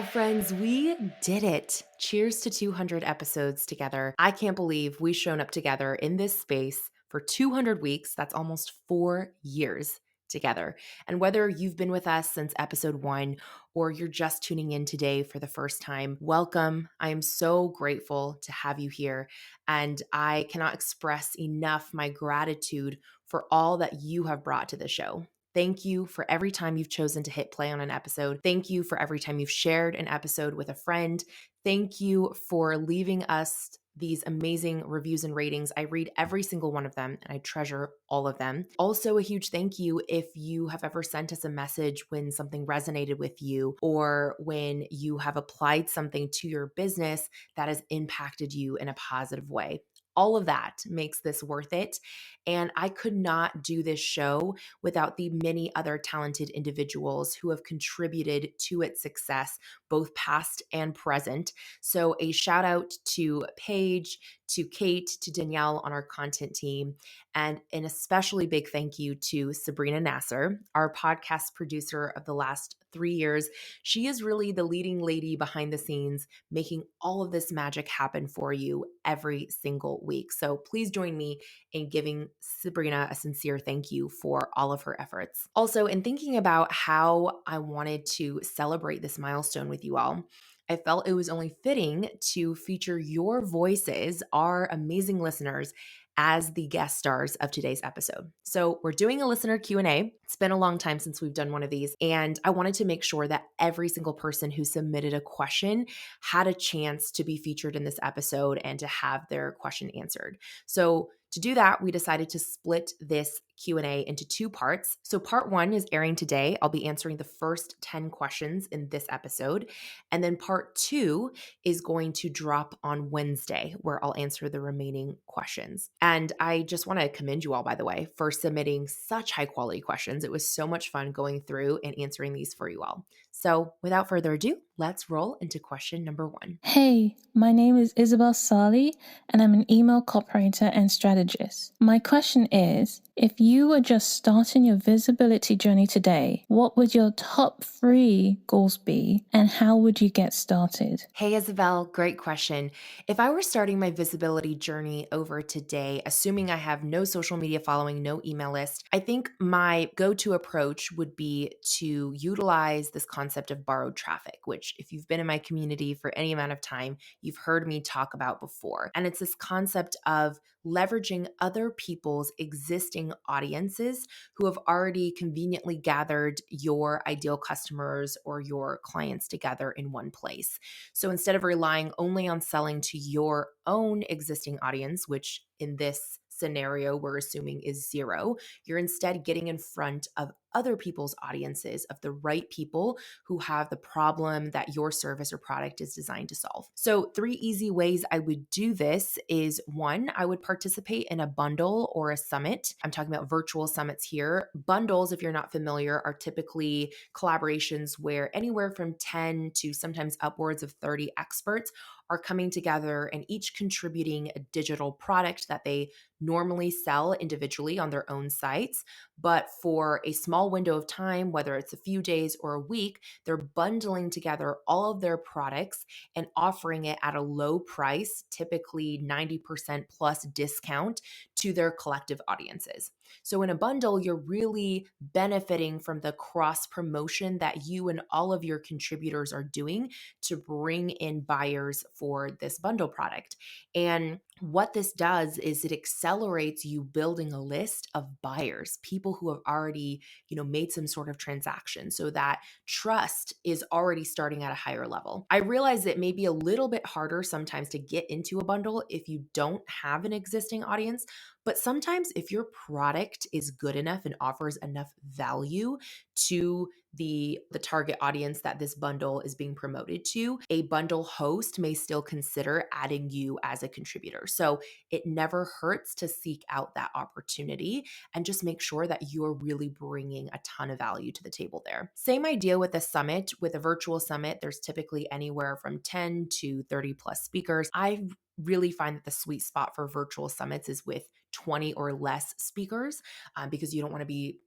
Wow, friends, we did it. Cheers to 200 episodes together. I can't believe we've shown up together in this space for 200 weeks. That's almost 4 years together. And whether you've been with us since episode 1 or you're just tuning in today for the first time, welcome. I am so grateful to have you here. And I cannot express enough my gratitude for all that you have brought to the show. Thank you for every time you've chosen to hit play on an episode. Thank you for every time you've shared an episode with a friend. Thank you for leaving us these amazing reviews and ratings. I read every single one of them and I treasure all of them. Also, a huge thank you if you have ever sent us a message when something resonated with you or when you have applied something to your business that has impacted you in a positive way. All of that makes this worth it. And I could not do this show without the many other talented individuals who have contributed to its success, both past and present. So a shout out to Paige, to Kate, to Danielle on our content team, and an especially big thank you to Sabrina Nasser, our podcast producer of the last 3 years. She is really the leading lady behind the scenes, making all of this magic happen for you every single week. So please join me in giving Sabrina a sincere thank you for all of her efforts. Also, in thinking about how I wanted to celebrate this milestone with you all, I felt it was only fitting to feature your voices, our amazing listeners, as the guest stars of today's episode. So we're doing a listener Q&A. It's been a long time since we've done one of these, and I wanted to make sure that every single person who submitted a question had a chance to be featured in this episode and to have their question answered. So to do that, we decided to split this Q&A into 2 parts. So part 1 is airing today. I'll be answering the first 10 questions in this episode. And then part 2 is going to drop on Wednesday, where I'll answer the remaining questions. And I just want to commend you all, by the way, for submitting such high quality questions. It was so much fun going through and answering these for you all. So without further ado, let's roll into question number 1. Hey, my name is Isabel Sali, and I'm an email copywriter and strategist. My question is, if you were just starting your visibility journey today, what would your top 3 goals be, and how would you get started? Hey, Isabel, great question. If I were starting my visibility journey over today, assuming I have no social media following, no email list, I think my go-to approach would be to utilize this concept of borrowed traffic, which if you've been in my community for any amount of time, you've heard me talk about before. And it's this concept of leveraging other people's existing audiences who have already conveniently gathered your ideal customers or your clients together in one place. So instead of relying only on selling to your own existing audience, which in this scenario we're assuming is 0, you're instead getting in front of other people's audiences, of the right people who have the problem that your service or product is designed to solve. So 3 easy ways I would do this is 1, I would participate in a bundle or a summit. I'm talking about virtual summits here. Bundles, if you're not familiar, are typically collaborations where anywhere from 10 to sometimes upwards of 30 experts are coming together and each contributing a digital product that they normally sell individually on their own sites. But for a small window of time, whether it's a few days or a week, they're bundling together all of their products and offering it at a low price, typically 90% plus discount to their collective audiences. So in a bundle, you're really benefiting from the cross promotion that you and all of your contributors are doing to bring in buyers for this bundle product. And what this does is it accelerates you building a list of buyers, people who have already, made some sort of transaction, so that trust is already starting at a higher level. I realize it may be a little bit harder sometimes to get into a bundle if you don't have an existing audience, but sometimes if your product is good enough and offers enough value to the target audience that this bundle is being promoted to, a bundle host may still consider adding you as a contributor. So it never hurts to seek out that opportunity and just make sure that you're really bringing a ton of value to the table there. Same idea with a summit. With a virtual summit, there's typically anywhere from 10 to 30 plus speakers. I really find that the sweet spot for virtual summits is with 20 or less speakers, because you don't want to be,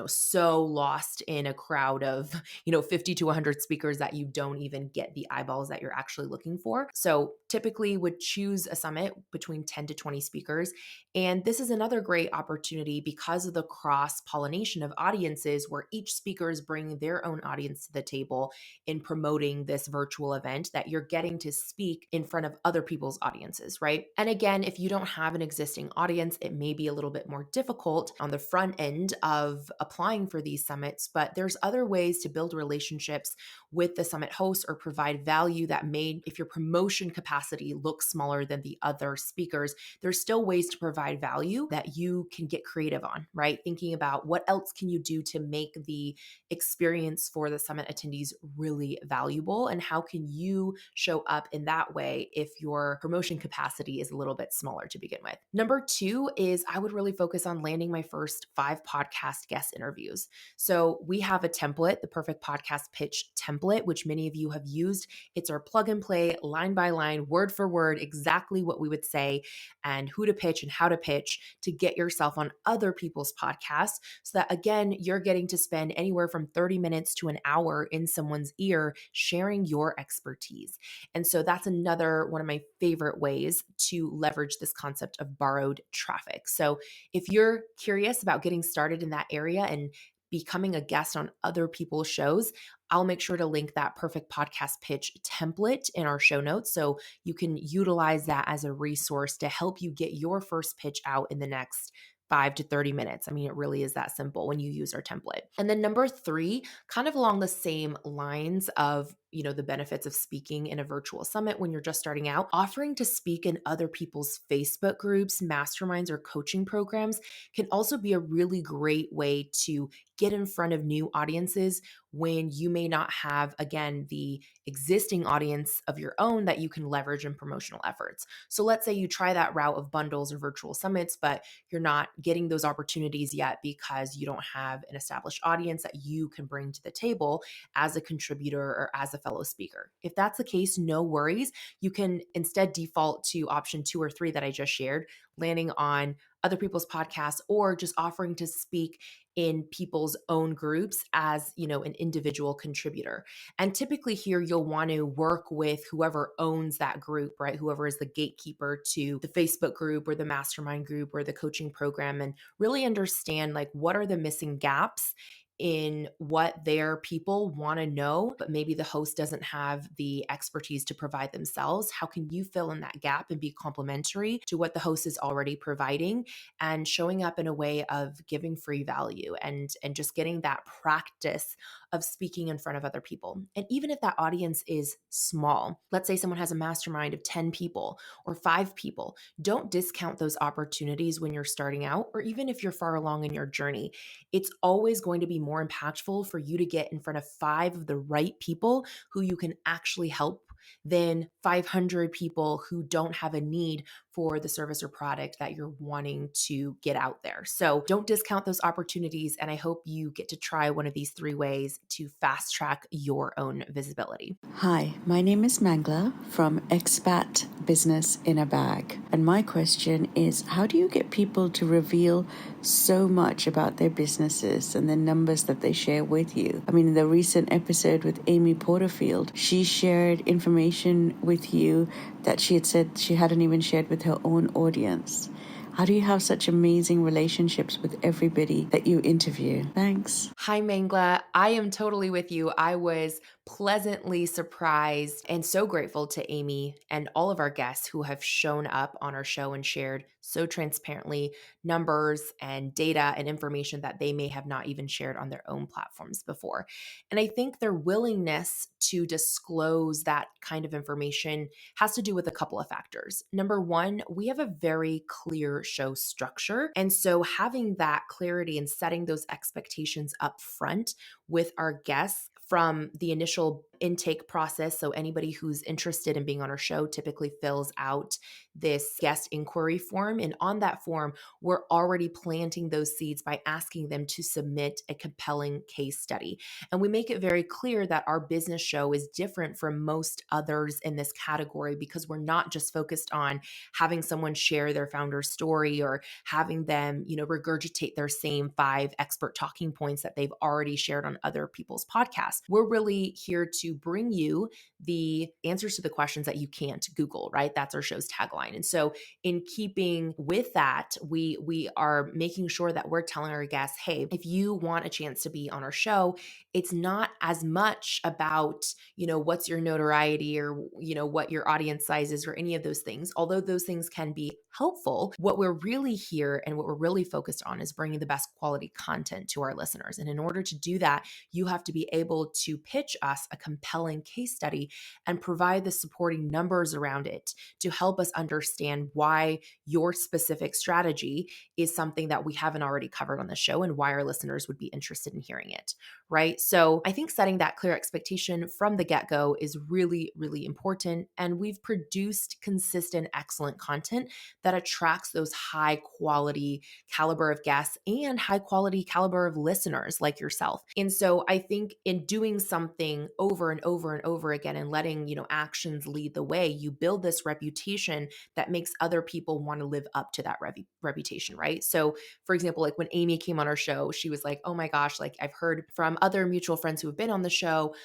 so lost in a crowd of, 50 to 100 speakers that you don't even get the eyeballs that you're actually looking for. So typically would choose a summit between 10 to 20 speakers. And this is another great opportunity because of the cross pollination of audiences where each speaker is bringing their own audience to the table in promoting this virtual event, that you're getting to speak in front of other people's audiences, right? And again, if you don't have an existing audience, it may be a little bit more difficult on the front end of applying for these summits, but there's other ways to build relationships with the summit host or provide value that may, if your promotion capacity looks smaller than the other speakers, there's still ways to provide value that you can get creative on, right? Thinking about what else can you do to make the experience for the summit attendees really valuable, and how can you show up in that way if your promotion capacity is a little bit smaller to begin with. Number two is I would really focus on landing my first 5 podcast guest interviews. So we have a template, the perfect podcast pitch template, which many of you have used. It's our plug and play, line by line, word for word, exactly what we would say and who to pitch and how to pitch to get yourself on other people's podcasts, so that again, you're getting to spend anywhere from 30 minutes to an hour in someone's ear sharing your expertise. And so that's another one of my favorite ways to leverage this concept of borrowed traffic. So if you're curious about getting started in that area and becoming a guest on other people's shows, I'll make sure to link that perfect podcast pitch template in our show notes so you can utilize that as a resource to help you get your first pitch out in the next 5 to 30 minutes. I mean, it really is that simple when you use our template. And then number 3, kind of along the same lines of, the benefits of speaking in a virtual summit when you're just starting out, offering to speak in other people's Facebook groups, masterminds, or coaching programs can also be a really great way to get in front of new audiences when you may not have, again, the existing audience of your own that you can leverage in promotional efforts. So let's say you try that route of bundles or virtual summits, but you're not getting those opportunities yet because you don't have an established audience that you can bring to the table as a contributor or as a fellow speaker. If that's the case, no worries. You can instead default to option 2 or 3 that I just shared, landing on other people's podcasts or just offering to speak in people's own groups as, an individual contributor. And typically here you'll want to work with whoever owns that group, right? Whoever is the gatekeeper to the Facebook group or the mastermind group or the coaching program, and really understand like what are the missing gaps in what their people want to know, but maybe the host doesn't have the expertise to provide themselves. How can you fill in that gap and be complementary to what the host is already providing, and showing up in a way of giving free value and just getting that practice of speaking in front of other people. And even if that audience is small, let's say someone has a mastermind of 10 people or 5 people, don't discount those opportunities when you're starting out, or even if you're far along in your journey. It's always going to be more impactful for you to get in front of 5 of the right people who you can actually help than 500 people who don't have a need for the service or product that you're wanting to get out there. So don't discount those opportunities. And I hope you get to try one of these 3 ways to fast track your own visibility. Hi, my name is Mangla from Expat Business in a Bag. And my question is, how do you get people to reveal so much about their businesses and the numbers that they share with you? I mean, in the recent episode with Amy Porterfield, she shared information with you that she had said she hadn't even shared with her own audience. How do you have such amazing relationships with everybody that you interview? Thanks. Hi, Mangla. I am totally with you. I was pleasantly surprised and so grateful to Amy and all of our guests who have shown up on our show and shared so transparently numbers and data and information that they may have not even shared on their own platforms before. And I think their willingness to disclose that kind of information has to do with a couple of factors. Number one, we have a very clear show structure. And so having that clarity and setting those expectations up front with our guests from the initial intake process. So anybody who's interested in being on our show typically fills out this guest inquiry form. And on that form, we're already planting those seeds by asking them to submit a compelling case study. And we make it very clear that our business show is different from most others in this category because we're not just focused on having someone share their founder's story or having them, regurgitate their same 5 expert talking points that they've already shared on other people's podcasts. We're really here to bring you the answers to the questions that you can't Google, right? That's our show's tagline. And so in keeping with that, we are making sure that we're telling our guests, hey, if you want a chance to be on our show, it's not as much about, what's your notoriety or, what your audience size is or any of those things. Although those things can be helpful, what we're really here and what we're really focused on is bringing the best quality content to our listeners. And in order to do that, you have to be able to pitch us a compelling case study and provide the supporting numbers around it to help us understand why your specific strategy is something that we haven't already covered on the show and why our listeners would be interested in hearing it, right? So I think setting that clear expectation from the get-go is really, really important. And we've produced consistent, excellent content that attracts those high quality caliber of guests and high quality caliber of listeners like yourself. And so I think in doing something over and over and over again and letting, actions lead the way, you build this reputation that makes other people want to live up to that reputation, right? So for example, like when Amy came on our show, she was like, oh my gosh, like I've heard from other mutual friends who have been on the show,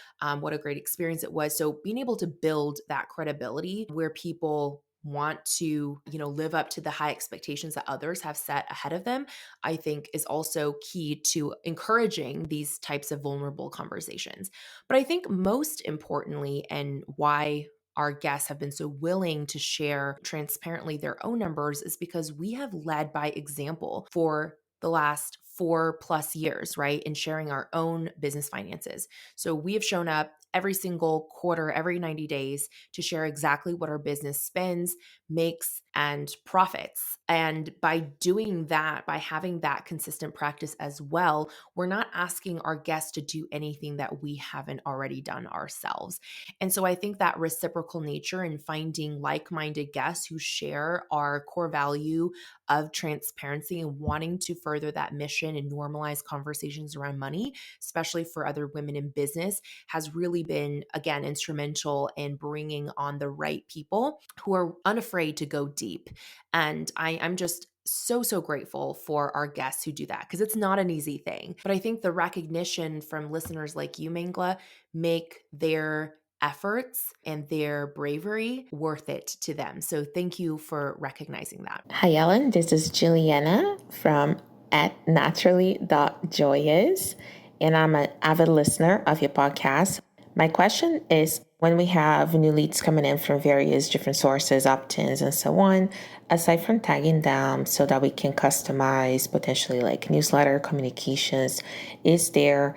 what a great experience it was. So being able to build that credibility where people want to, live up to the high expectations that others have set ahead of them, I think is also key to encouraging these types of vulnerable conversations. But I think most importantly, and why our guests have been so willing to share transparently their own numbers is because we have led by example for the last 4+ years, right, in sharing our own business finances. So we have shown up every single quarter, every 90 days to share exactly what our business spends, makes, and profits. And by doing that, by having that consistent practice as well, we're not asking our guests to do anything that we haven't already done ourselves. And so I think that reciprocal nature in finding like-minded guests who share our core value of transparency and wanting to further that mission and normalize conversations around money, especially for other women in business, has really been, again, instrumental in bringing on the right people who are unafraid to go deep. And I'm just so grateful for our guests who do that because it's not an easy thing. But I think the recognition from listeners like you, Mangla, make their efforts and their bravery worth it to them. So thank you for recognizing that. Hi, Ellen. This is Juliana from at naturally.joyous, and I'm an avid listener of your podcast. My question is, when we have new leads coming in from various different sources, opt-ins and so on, aside from tagging them so that we can customize potentially like newsletter communications, is there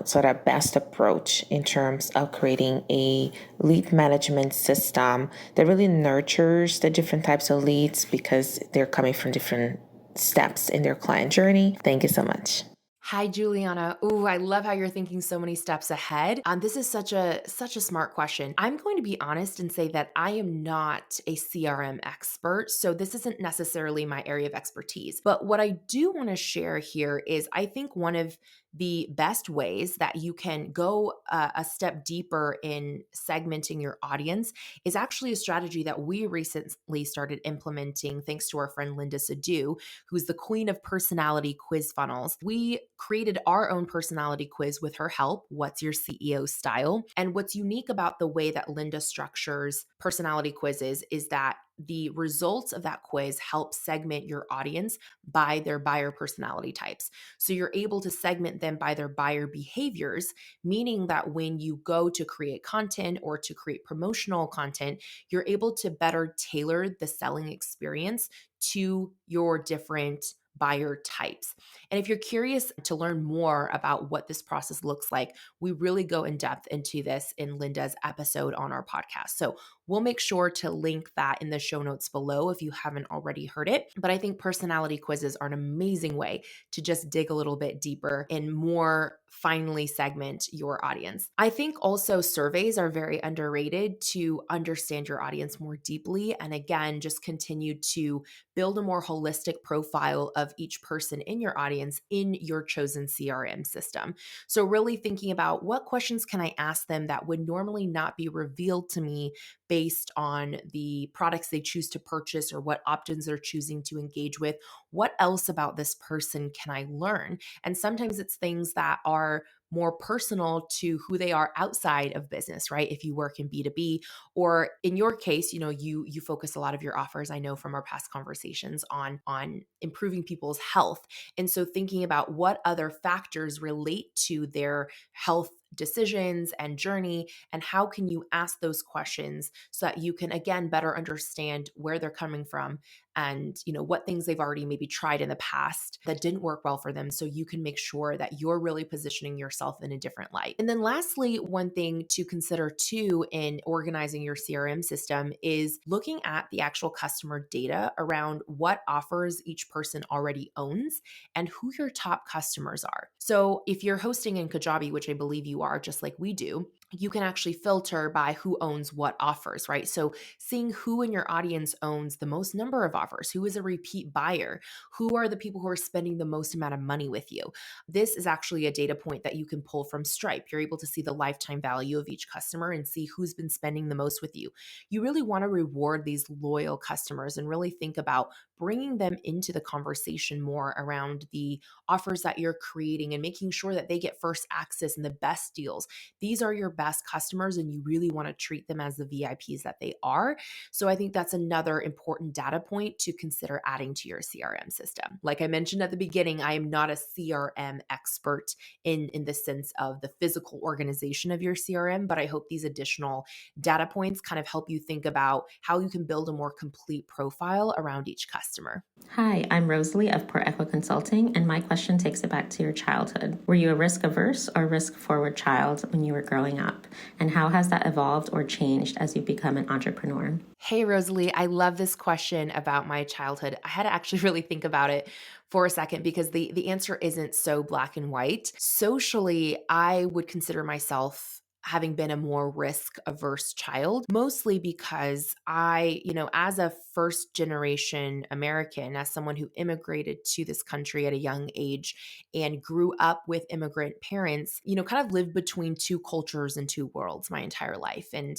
sort of best approach in terms of creating a lead management system that really nurtures the different types of leads because they're coming from different steps in their client journey? Thank you so much. Hi, Juliana. Ooh, I love how you're thinking so many steps ahead. This is such a smart question. I'm going to be honest and say that I am not a CRM expert, so this isn't necessarily my area of expertise. But what I do want to share here is I think one of the best ways that you can go a step deeper in segmenting your audience is actually a strategy that we recently started implementing thanks to our friend Linda Sadu, who's the queen of personality quiz funnels. We created our own personality quiz with her help. What's your CEO style? And what's unique about the way that Linda structures personality quizzes is that the results of that quiz help segment your audience by their buyer personality types. So you're able to segment them by their buyer behaviors, meaning that when you go to create content or to create promotional content, you're able to better tailor the selling experience to your different buyer types. And if you're curious to learn more about what this process looks like, we really go in depth into this in Linda's episode on our podcast. So we'll make sure to link that in the show notes below if you haven't already heard it. But I think personality quizzes are an amazing way to just dig a little bit deeper and more finely segment your audience. I think also surveys are very underrated to understand your audience more deeply. And again, just continue to build a more holistic profile of each person in your audience in your chosen CRM system. So really thinking about what questions can I ask them that would normally not be revealed to me based on the products they choose to purchase or what opt-ins they're choosing to engage with. What else about this person can I learn? And sometimes it's things that are more personal to who they are outside of business, right? If you work in B2B, or in your case, you focus a lot of your offers, I know from our past conversations, on improving people's health. And so thinking about what other factors relate to their health decisions and journey, and how can you ask those questions so that you can again better understand where they're coming from, and what things they've already maybe tried in the past that didn't work well for them, so you can make sure that you're really positioning yourself in a different light. And then lastly, one thing to consider too in organizing your CRM system is looking at the actual customer data around what offers each person already owns and who your top customers are. So if you're hosting in Kajabi, which I believe you are, just like we do, you can actually filter by who owns what offers, right? So seeing who in your audience owns the most number of offers, who is a repeat buyer, who are the people who are spending the most amount of money with you. This is actually a data point that you can pull from Stripe. You're able to see the lifetime value of each customer and see who's been spending the most with you. You really want to reward these loyal customers and really think about bringing them into the conversation more around the offers that you're creating and making sure that they get first access and the best deals. These are your best customers, and you really want to treat them as the VIPs that they are. So I think that's another important data point to consider adding to your CRM system. Like I mentioned at the beginning, I am not a CRM expert in the sense of the physical organization of your CRM, but I hope these additional data points kind of help you think about how you can build a more complete profile around each customer. Hi, I'm Rosalie of Port Echo Consulting, and my question takes it back to your childhood. Were you a risk-averse or risk-forward child when you were growing up? And how has that evolved or changed as you become an entrepreneur? Hey, Rosalie, I love this question about my childhood. I had to actually really think about it for a second because the answer isn't so black and white. Socially, I would consider myself having been a more risk averse child, mostly because as a first generation American, as someone who immigrated to this country at a young age and grew up with immigrant parents, kind of lived between two cultures and two worlds my entire life. And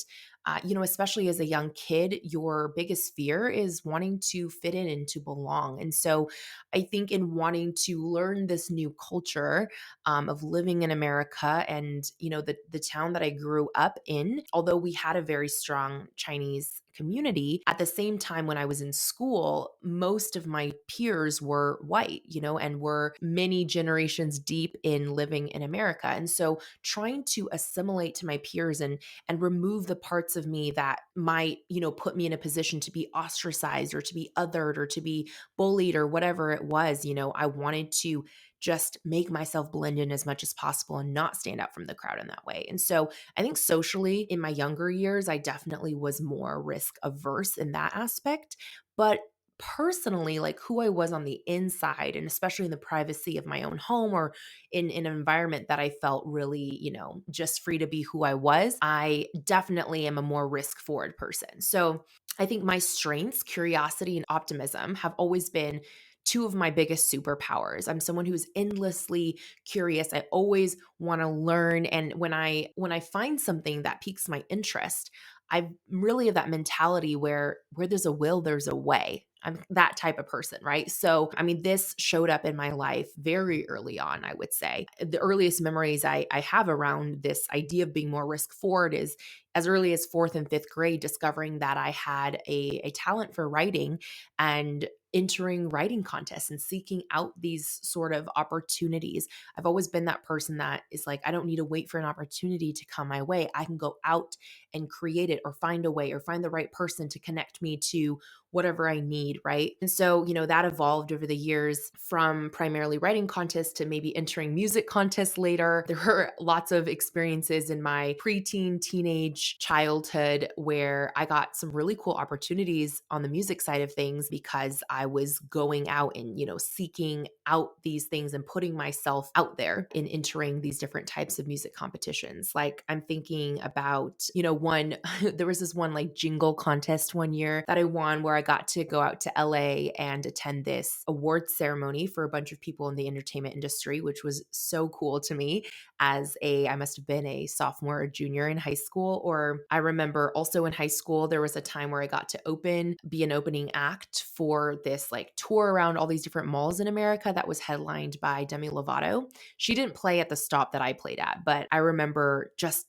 especially as a young kid, your biggest fear is wanting to fit in and to belong. And so I think in wanting to learn this new culture of living in America and, the town that I grew up in, although we had a very strong Chinese community, at the same time when I was in school, most of my peers were white, and were many generations deep in living in America. And so trying to assimilate to my peers and remove the parts of me that might, put me in a position to be ostracized or to be othered or to be bullied or whatever it was, I wanted to just make myself blend in as much as possible and not stand out from the crowd in that way. And so I think socially in my younger years, I definitely was more risk averse in that aspect. But personally, like who I was on the inside, and especially in the privacy of my own home or in an environment that I felt really, just free to be who I was, I definitely am a more risk forward person. So I think my strengths, curiosity and optimism, have always been two of my biggest superpowers. I'm someone who's endlessly curious. I always want to learn. And when I find something that piques my interest, I'm really of that mentality where there's a will, there's a way. I'm that type of person, right? So, this showed up in my life very early on, I would say. The earliest memories I have around this idea of being more risk forward is as early as fourth and fifth grade, discovering that I had a talent for writing. And entering writing contests and seeking out these sort of opportunities. I've always been that person that is like, I don't need to wait for an opportunity to come my way. I can go out and create it, or find a way, or find the right person to connect me to whatever I need, right? And so, that evolved over the years from primarily writing contests to maybe entering music contests later. There were lots of experiences in my preteen, teenage childhood where I got some really cool opportunities on the music side of things because I was going out and, seeking out these things and putting myself out there in entering these different types of music competitions. Like, I'm thinking about, one, there was this one like jingle contest one year that I won, where I got to go out to LA and attend this awards ceremony for a bunch of people in the entertainment industry, which was so cool to me I must have been a sophomore or junior in high school. Or I remember also in high school, there was a time where I got to be an opening act for this like tour around all these different malls in America that was headlined by Demi Lovato. She didn't play at the stop that I played at, but I remember just,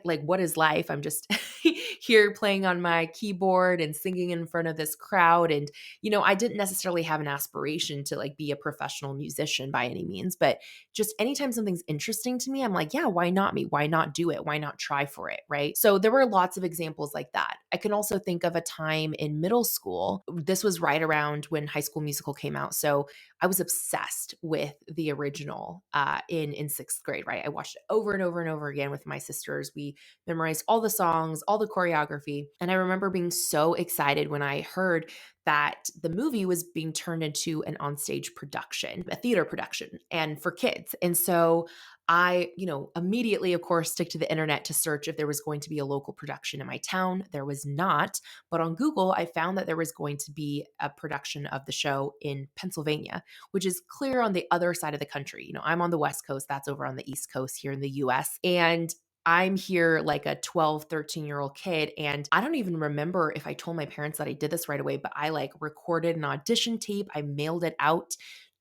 like, what is life? I'm just here playing on my keyboard and singing in front of this crowd. And, I didn't necessarily have an aspiration to like be a professional musician by any means, but just anytime something's interesting to me, I'm like, yeah, why not me? Why not do it? Why not try for it? Right. So there were lots of examples like that. I can also think of a time in middle school. This was right around when High School Musical came out. So I was obsessed with the original in sixth grade, right? I watched it over and over and over again with my sisters. We memorized all the songs, all the choreography. And I remember being so excited when I heard that the movie was being turned into an onstage production, a theater production, and for kids. And so I, immediately, of course, took to the internet to search if there was going to be a local production in my town. There was not. But on Google, I found that there was going to be a production of the show in Pennsylvania, which is clear on the other side of the country. I'm on the West Coast, that's over on the East Coast here in the US. And I'm here like a 12, 13-year-old kid. And I don't even remember if I told my parents that I did this right away, but I like recorded an audition tape. I mailed it out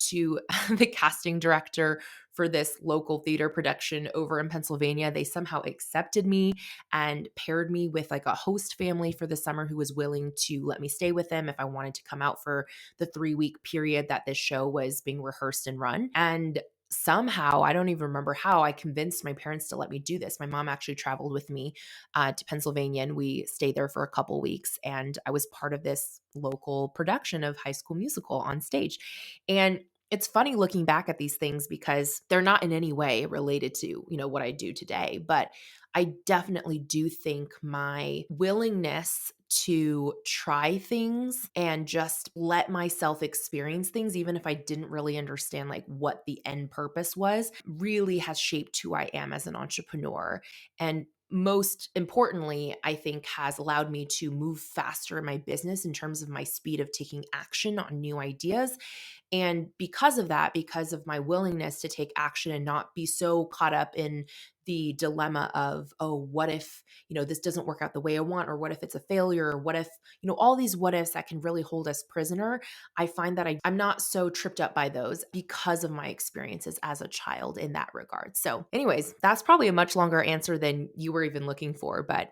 to the casting director for this local theater production over in Pennsylvania. They somehow accepted me and paired me with like a host family for the summer who was willing to let me stay with them if I wanted to come out for the 3-week period that this show was being rehearsed and run. And somehow, I don't even remember how, I convinced my parents to let me do this. My mom actually traveled with me to Pennsylvania, and we stayed there for a couple weeks. And I was part of this local production of High School Musical on stage. And it's funny looking back at these things because they're not in any way related to, what I do today. But I definitely do think my willingness to try things and just let myself experience things, even if I didn't really understand like what the end purpose was, really has shaped who I am as an entrepreneur. And most importantly, I think has allowed me to move faster in my business in terms of my speed of taking action on new ideas. And because of that, because of my willingness to take action and not be so caught up in the dilemma of, oh, what if, this doesn't work out the way I want, or what if it's a failure, or what if, all these what ifs that can really hold us prisoner. I find that I'm not so tripped up by those because of my experiences as a child in that regard. So anyways, that's probably a much longer answer than you were even looking for, but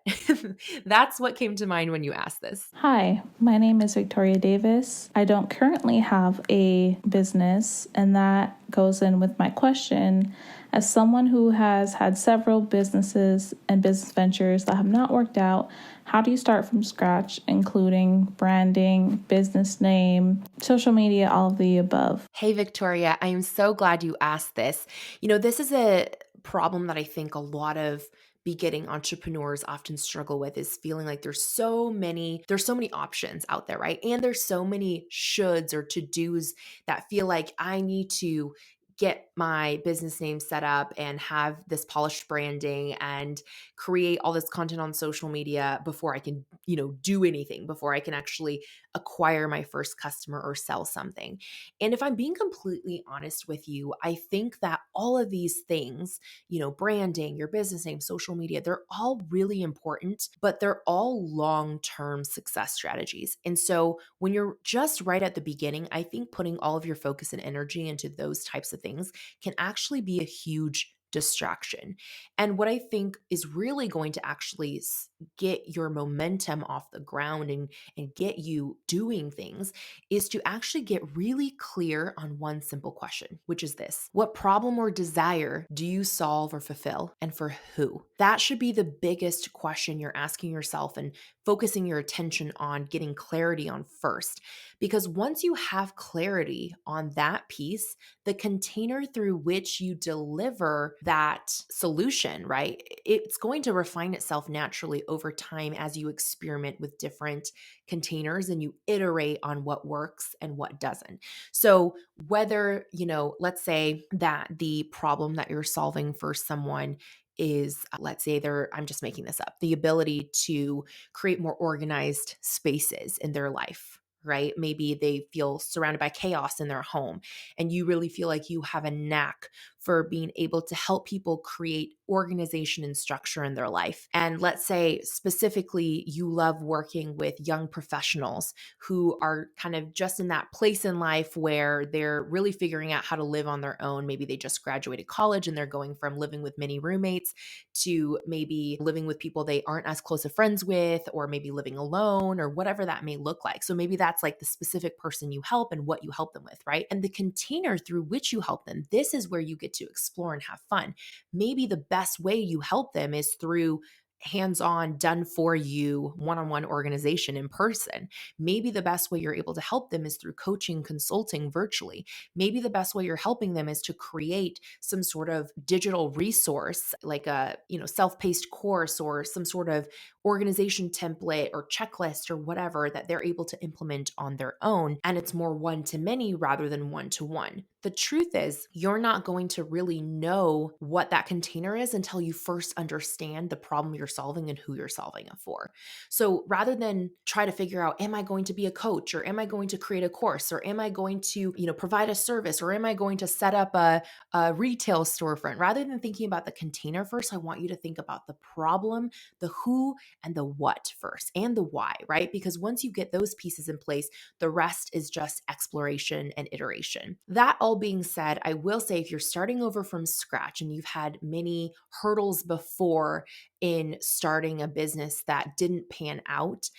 that's what came to mind when you asked this. Hi, my name is Victoria Davis. I don't currently have a business, and that goes in with my question. As someone who has had several businesses and business ventures that have not worked out, how do you start from scratch, including branding, business name, social media, all of the above? Hey, Victoria, I am so glad you asked this. This is a problem that I think a lot of beginning entrepreneurs often struggle with, is feeling like there's so many options out there, right? And there's so many shoulds or to-dos that feel like I need to get my business name set up and have this polished branding and create all this content on social media before I can, do anything, before I can actually acquire my first customer or sell something. And if I'm being completely honest with you, I think that all of these things, branding, your business name, social media, they're all really important, but they're all long-term success strategies. And so when you're just right at the beginning, I think putting all of your focus and energy into those types of things can actually be a huge distraction. And what I think is really going to actually get your momentum off the ground and get you doing things is to actually get really clear on one simple question, which is this: what problem or desire do you solve or fulfill, and for who? That should be the biggest question you're asking yourself and focusing your attention on getting clarity on first. Because once you have clarity on that piece, the container through which you deliver that solution, right? It's going to refine itself naturally over time as you experiment with different containers and you iterate on what works and what doesn't. So whether, let's say that the problem that you're solving for someone is, let's say I'm just making this up, the ability to create more organized spaces in their life, right? Maybe they feel surrounded by chaos in their home, and you really feel like you have a knack for being able to help people create organization and structure in their life. And let's say specifically you love working with young professionals who are kind of just in that place in life where they're really figuring out how to live on their own. Maybe they just graduated college and they're going from living with many roommates to maybe living with people they aren't as close of friends with, or maybe living alone, or whatever that may look like. So maybe that's like the specific person you help and what you help them with, right? And the container through which you help them, this is where you get to explore and have fun. Maybe the best way you help them is through hands-on, done for you, one-on-one organization in person. Maybe the best way you're able to help them is through coaching, consulting virtually. Maybe the best way you're helping them is to create some sort of digital resource, like a, self-paced course or some sort of organization template or checklist or whatever that they're able to implement on their own. And it's more one-to-many rather than one-to-one. The truth is, you're not going to really know what that container is until you first understand the problem you're solving and who you're solving it for. So rather than try to figure out, am I going to be a coach, or am I going to create a course, or am I going to, provide a service, or am I going to set up a retail storefront? Rather than thinking about the container first, I want you to think about the problem, the who, and the what first, and the why, right? Because once you get those pieces in place, the rest is just exploration and iteration. That all being said, I will say if you're starting over from scratch and you've had many hurdles before in starting a business that didn't pan out,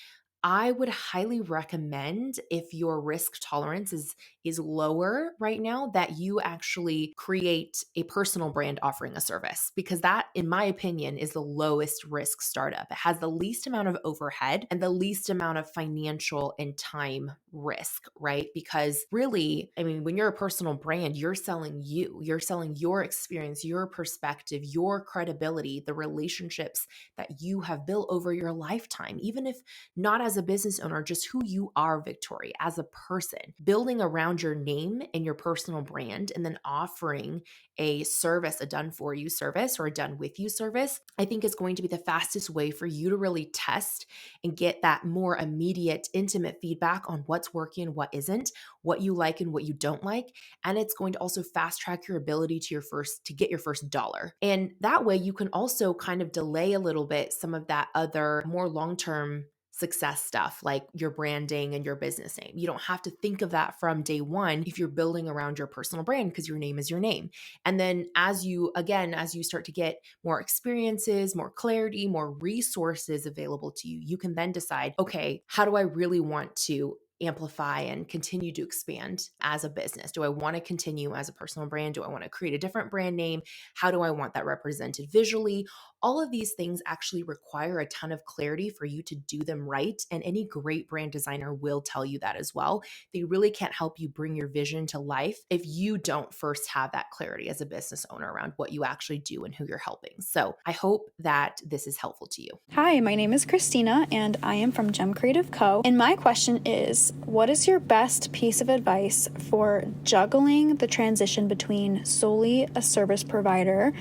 I would highly recommend, if your risk tolerance is lower right now, that you actually create a personal brand offering a service, because that, in my opinion, is the lowest risk startup. It has the least amount of overhead and the least amount of financial and time risk, right? Because really, when you're a personal brand, you're selling you're selling your experience, your perspective, your credibility, the relationships that you have built over your lifetime, even if not as a business owner, just who you are, Victoria, as a person, building around your name and your personal brand, and then offering a service, a done for you service or a done with you service, I think is going to be the fastest way for you to really test and get that more immediate, intimate feedback on what's working and what isn't, what you like and what you don't like. And it's going to also fast track your ability to get your first dollar. And that way you can also kind of delay a little bit some of that other more long-term success stuff, like your branding and your business name. You don't have to think of that from day one if you're building around your personal brand, because your name is your name. And then as you start to get more experiences, more clarity, more resources available to you, you can then decide, okay, how do I really want to amplify and continue to expand as a business? Do I want to continue as a personal brand? Do I want to create a different brand name? How do I want that represented visually? All of these things actually require a ton of clarity for you to do them right. And any great brand designer will tell you that as well. They really can't help you bring your vision to life if you don't first have that clarity as a business owner around what you actually do and who you're helping. So I hope that this is helpful to you. Hi, my name is Christina and I am from Gem Creative Co. And my question is, what is your best piece of advice for juggling the transition between solely a service provider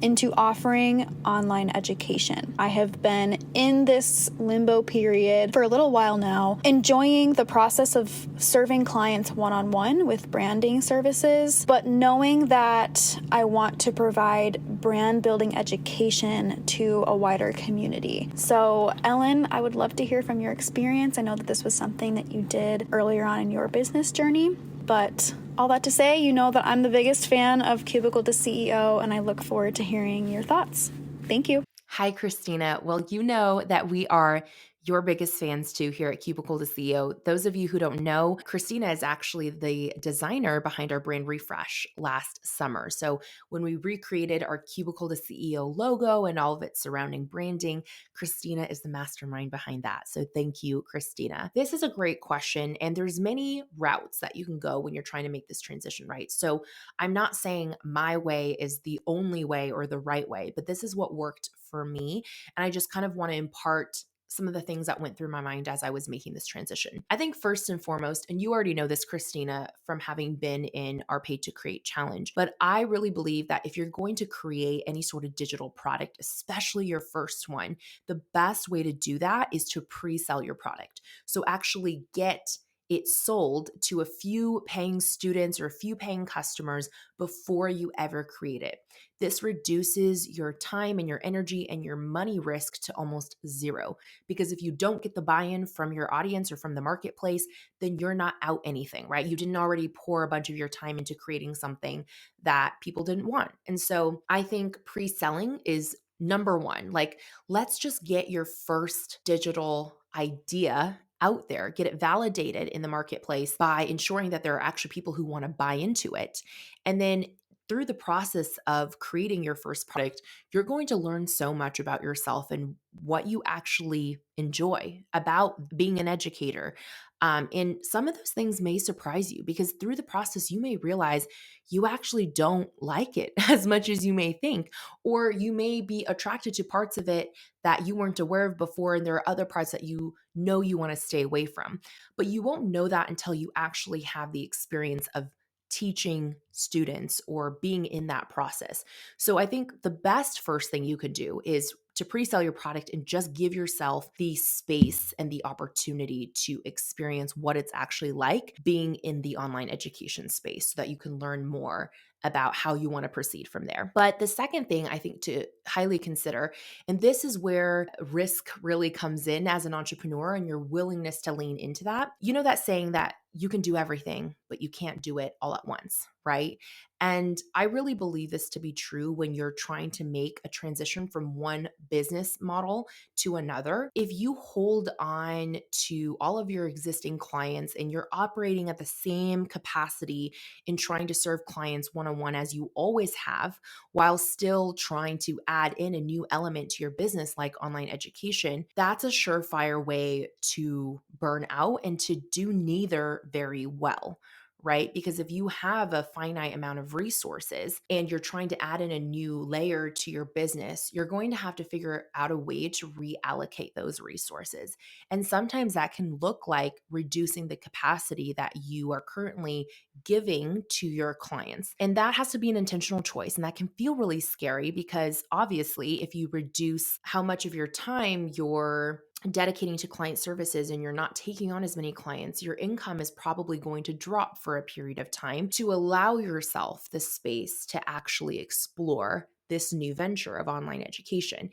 into offering online education? I have been in this limbo period for a little while now, enjoying the process of serving clients one-on-one with branding services, but knowing that I want to provide brand building education to a wider community. So, Ellen, I would love to hear from your experience. I know that this was something that you did earlier on in your business journey, but All that to say, you know that I'm the biggest fan of Cubicle to CEO, and I look forward to hearing your thoughts. Thank you. Hi, Christina. Well, you know that we are your biggest fans too here at Cubicle to CEO. Those of you who don't know, Christina is actually the designer behind our brand refresh last summer. So when we recreated our Cubicle to CEO logo and all of its surrounding branding, Christina is the mastermind behind that. So thank you, Christina. This is a great question, and there's many routes that you can go when you're trying to make this transition, right? So I'm not saying my way is the only way or the right way, but this is what worked for me. And I just kind of want to impart some of the things that went through my mind as I was making this transition. I think first and foremost, and you already know this, Christina, from having been in our Pay to Create challenge, but I really believe that if you're going to create any sort of digital product, especially your first one, the best way to do that is to pre-sell your product. So actually get it sold to a few paying students or a few paying customers before you ever create it. This reduces your time and your energy and your money risk to almost zero. Because if you don't get the buy-in from your audience or from the marketplace, then you're not out anything, right? You didn't already pour a bunch of your time into creating something that people didn't want. And so I think pre-selling is number one. Like, let's just get your first digital idea out there, get it validated in the marketplace by ensuring that there are actually people who want to buy into it. And then through the process of creating your first product, you're going to learn so much about yourself and what you actually enjoy about being an educator. And some of those things may surprise you because through the process, you may realize you actually don't like it as much as you may think, or you may be attracted to parts of it that you weren't aware of before. And there are other parts that you know you want to stay away from. But you won't know that until you actually have the experience of teaching students or being in that process. So I think the best first thing you could do is to pre-sell your product and just give yourself the space and the opportunity to experience what it's actually like being in the online education space so that you can learn more about how you want to proceed from there. But the second thing I think to highly consider, and this is where risk really comes in as an entrepreneur and your willingness to lean into that. You know that saying that you can do everything, but you can't do it all at once, right? And I really believe this to be true when you're trying to make a transition from one business model to another. If you hold on to all of your existing clients and you're operating at the same capacity in trying to serve clients one-on-one as you always have, while still trying to add in a new element to your business like online education, that's a surefire way to burn out and to do neither very well. Right? Because if you have a finite amount of resources and you're trying to add in a new layer to your business, you're going to have to figure out a way to reallocate those resources. And sometimes that can look like reducing the capacity that you are currently giving to your clients. And that has to be an intentional choice. And that can feel really scary because obviously, if you reduce how much of your time you're dedicating to client services and you're not taking on as many clients, your income is probably going to drop for a period of time to allow yourself the space to actually explore this new venture of online education.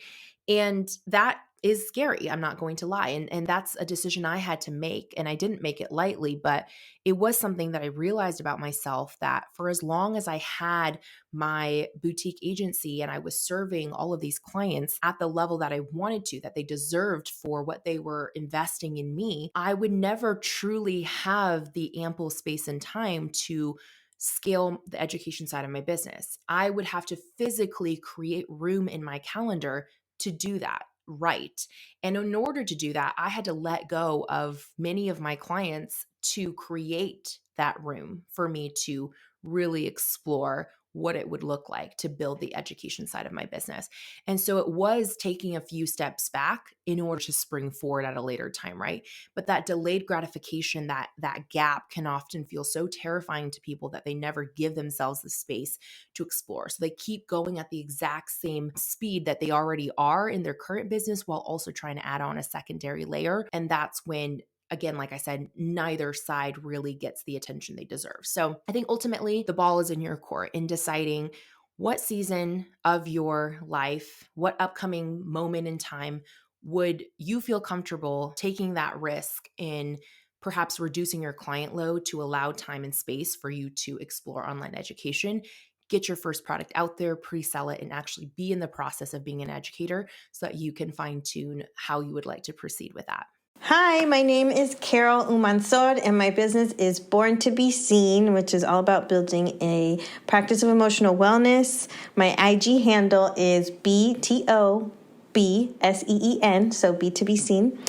And that is scary. I'm not going to lie. And that's a decision I had to make. And I didn't make it lightly, but it was something that I realized about myself that for as long as I had my boutique agency and I was serving all of these clients at the level that I wanted to, that they deserved for what they were investing in me, I would never truly have the ample space and time to scale the education side of my business. I would have to physically create room in my calendar to do that right. And in order to do that, I had to let go of many of my clients to create that room for me to really explore what it would look like to build the education side of my business. And so it was taking a few steps back in order to spring forward at a later time, right? But that delayed gratification, that gap can often feel so terrifying to people that they never give themselves the space to explore. So they keep going at the exact same speed that they already are in their current business while also trying to add on a secondary layer. And that's when, again, like I said, neither side really gets the attention they deserve. So I think ultimately the ball is in your court in deciding what season of your life, what upcoming moment in time would you feel comfortable taking that risk in perhaps reducing your client load to allow time and space for you to explore online education, get your first product out there, pre-sell it, and actually be in the process of being an educator so that you can fine tune how you would like to proceed with that. Hi, my name is Carol Umansor, and my business is Born to Be Seen, which is all about building a practice of emotional wellness. My IG handle is BTOBSEEN, so B to Be Seen.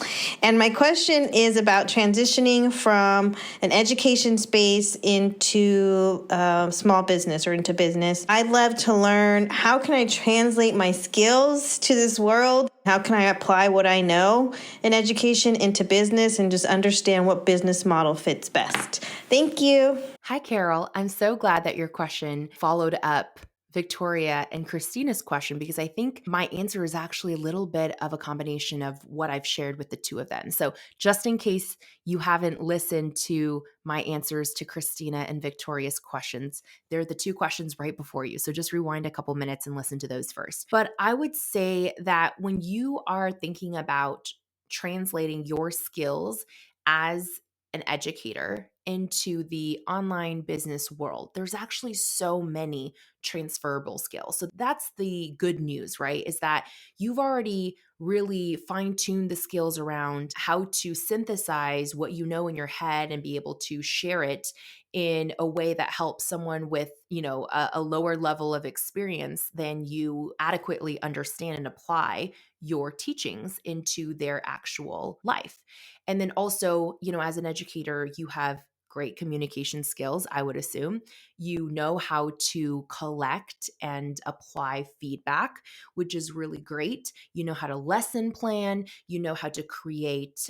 And my question is about transitioning from an education space into small business or into business. I'd love to learn, how can I translate my skills to this world? How can I apply what I know in education into business and just understand what business model fits best? Thank you. Hi, Carol. I'm so glad that your question followed up Victoria and Christina's question, because I think my answer is actually a little bit of a combination of what I've shared with the two of them. So just in case you haven't listened to my answers to Christina and Victoria's questions, they're the two questions right before you. So just rewind a couple minutes and listen to those first. But I would say that when you are thinking about translating your skills as an educator into the online business world, there's actually so many transferable skills. So that's the good news, right? Is that you've already really fine-tuned the skills around how to synthesize what you know in your head and be able to share it in a way that helps someone with, a lower level of experience than you adequately understand and apply your teachings into their actual life. And then also, as an educator, you have great communication skills, I would assume. You know how to collect and apply feedback, which is really great. You know how to lesson plan. You know how to create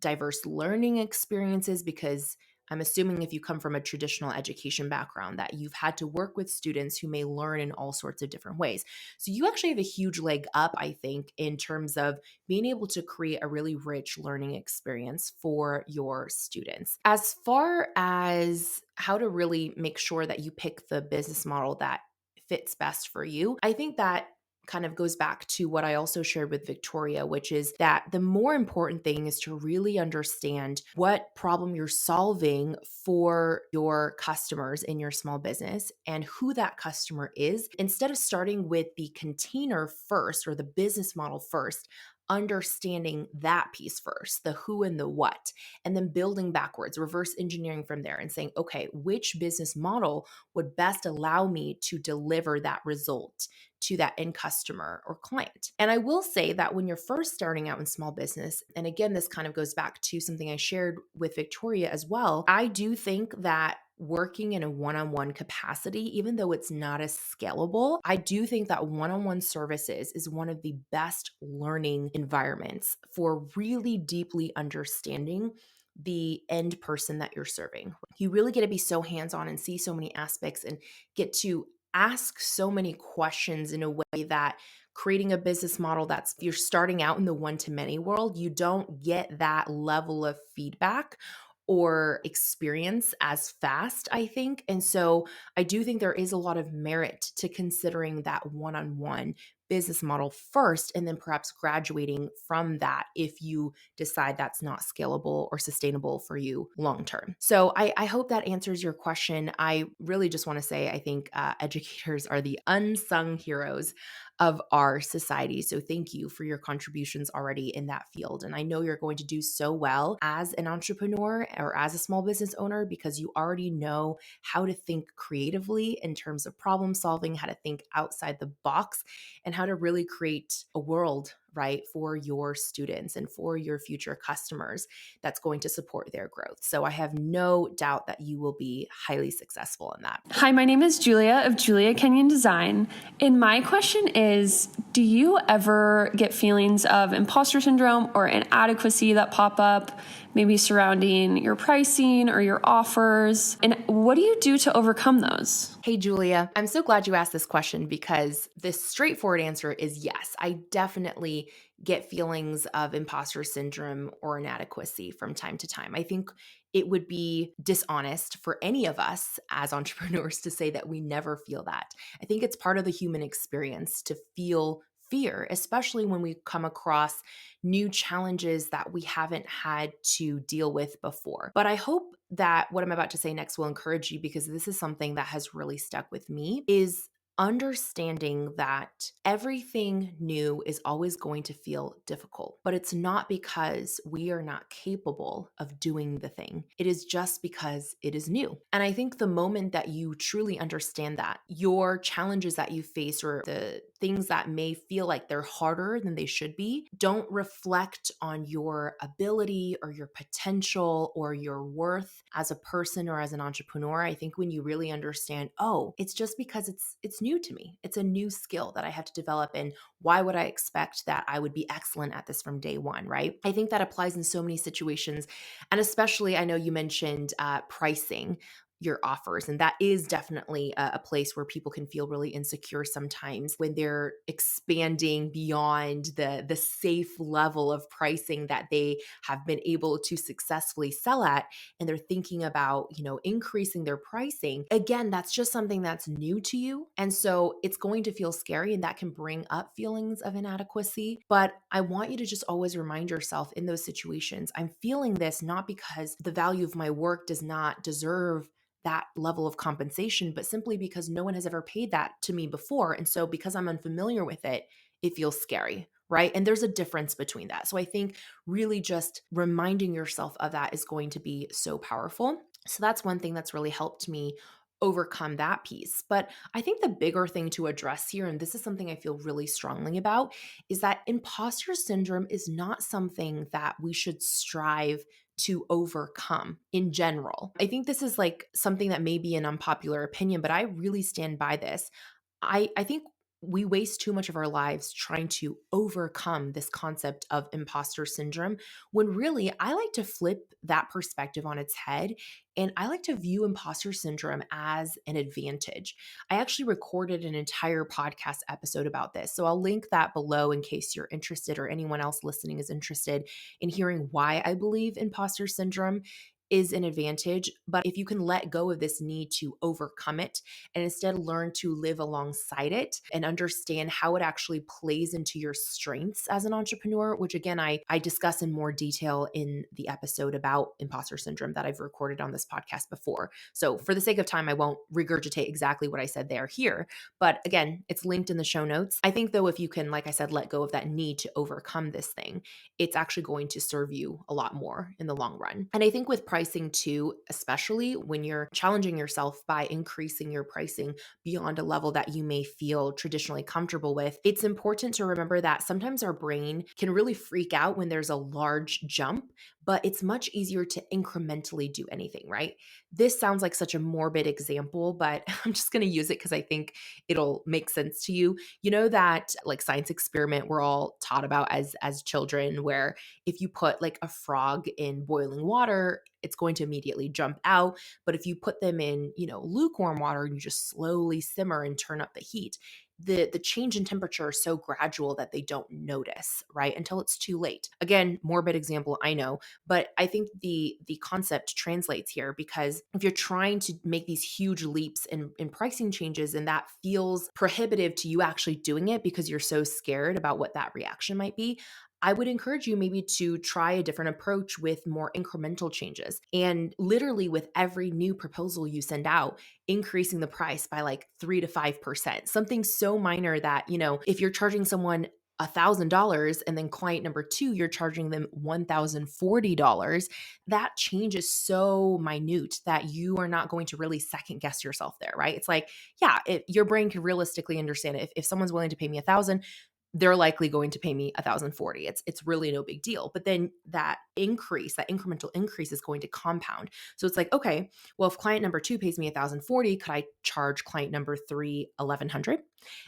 diverse learning experiences, because I'm assuming if you come from a traditional education background that you've had to work with students who may learn in all sorts of different ways. So you actually have a huge leg up, I think, in terms of being able to create a really rich learning experience for your students. As far as how to really make sure that you pick the business model that fits best for you, I think that kind of goes back to what I also shared with Victoria, which is that the more important thing is to really understand what problem you're solving for your customers in your small business and who that customer is. Instead of starting with the container first or the business model first, understanding that piece first, the who and the what, and then building backwards, reverse engineering from there and saying, okay, which business model would best allow me to deliver that result to that end customer or client? And I will say that when you're first starting out in small business, and again, this kind of goes back to something I shared with Victoria as well, I do think that working in a one-on-one capacity, even though it's not as scalable, I do think that one-on-one services is one of the best learning environments for really deeply understanding the end person that you're serving. You really get to be so hands-on and see so many aspects and get to ask so many questions in a way that creating a business model that's, you're starting out in the one-to-many world, you don't get that level of feedback or experience as fast, I think. And so I do think there is a lot of merit to considering that one-on-one business model first, and then perhaps graduating from that if you decide that's not scalable or sustainable for you long term. So I hope that answers your question. I really just want to say I think educators are the unsung heroes of our society. So thank you for your contributions already in that field. And I know you're going to do so well as an entrepreneur or as a small business owner, because you already know how to think creatively in terms of problem solving, how to think outside the box, and how to really create a world, right, for your students and for your future customers that's going to support their growth. So I have no doubt that you will be highly successful in that. Hi, my name is Julia of Julia Kenyon Design. And my question is, do you ever get feelings of imposter syndrome or inadequacy that pop up, maybe surrounding your pricing or your offers? And what do you do to overcome those? Hey, Julia, I'm so glad you asked this question, because the straightforward answer is yes. I definitely get feelings of imposter syndrome or inadequacy from time to time. I think it would be dishonest for any of us as entrepreneurs to say that we never feel that. I think it's part of the human experience to feel fear, especially when we come across new challenges that we haven't had to deal with before. But I hope that what I'm about to say next will encourage you, because this is something that has really stuck with me, is understanding that everything new is always going to feel difficult, but it's not because we are not capable of doing the thing. It is just because it is new. And I think the moment that you truly understand that, your challenges that you face or the things that may feel like they're harder than they should be don't reflect on your ability or your potential or your worth as a person or as an entrepreneur. I think when you really understand, oh, it's just because it's new to me. It's a new skill that I have to develop, and why would I expect that I would be excellent at this from day one, right? I think that applies in so many situations. And especially, I know you mentioned pricing your offers. And that is definitely a place where people can feel really insecure sometimes when they're expanding beyond the safe level of pricing that they have been able to successfully sell at. And they're thinking about, increasing their pricing. Again, that's just something that's new to you. And so it's going to feel scary, and that can bring up feelings of inadequacy. But I want you to just always remind yourself in those situations, I'm feeling this not because the value of my work does not deserve that level of compensation, but simply because no one has ever paid that to me before. And so because I'm unfamiliar with it, it feels scary, right? And there's a difference between that. So I think really just reminding yourself of that is going to be so powerful. So that's one thing that's really helped me overcome that piece. But I think the bigger thing to address here, and this is something I feel really strongly about, is that imposter syndrome is not something that we should strive to overcome in general. I think this is like something that may be an unpopular opinion, but I really stand by this. I think we waste too much of our lives trying to overcome this concept of imposter syndrome, when really I like to flip that perspective on its head. And I like to view imposter syndrome as an advantage. I actually recorded an entire podcast episode about this. So I'll link that below in case you're interested or anyone else listening is interested in hearing why I believe imposter syndrome is an advantage. But if you can let go of this need to overcome it and instead learn to live alongside it and understand how it actually plays into your strengths as an entrepreneur, which again, I discuss in more detail in the episode about imposter syndrome that I've recorded on this podcast before. So for the sake of time, I won't regurgitate exactly what I said there here. But again, it's linked in the show notes. I think though, if you can, like I said, let go of that need to overcome this thing, it's actually going to serve you a lot more in the long run. And I think with pricing too, especially when you're challenging yourself by increasing your pricing beyond a level that you may feel traditionally comfortable with, it's important to remember that sometimes our brain can really freak out when there's a large jump, but it's much easier to incrementally do anything, right? This sounds like such a morbid example, but I'm just going to use it because I think it'll make sense to you. You know that like science experiment we're all taught about as children, where if you put like a frog in boiling water, it's going to immediately jump out. But if you put them in, lukewarm water and you just slowly simmer and turn up the heat, the change in temperature is so gradual that they don't notice, right? Until it's too late. Again, morbid example, I know, but I think the concept translates here, because if you're trying to make these huge leaps in pricing changes and that feels prohibitive to you actually doing it because you're so scared about what that reaction might be, I would encourage you maybe to try a different approach with more incremental changes. And literally with every new proposal you send out, increasing the price by like 3 to 5%, something so minor that, if you're charging someone $1,000 and then client number 2, you're charging them $1,040, that change is so minute that you are not going to really second guess yourself there, right? It's like, yeah, your brain can realistically understand it. If someone's willing to pay me 1,000, they're likely going to pay me 1,040. It's really no big deal. But then that incremental increase is going to compound. So it's like, okay, well, if client number 2 pays me 1,040, could I charge client number 3 1,100?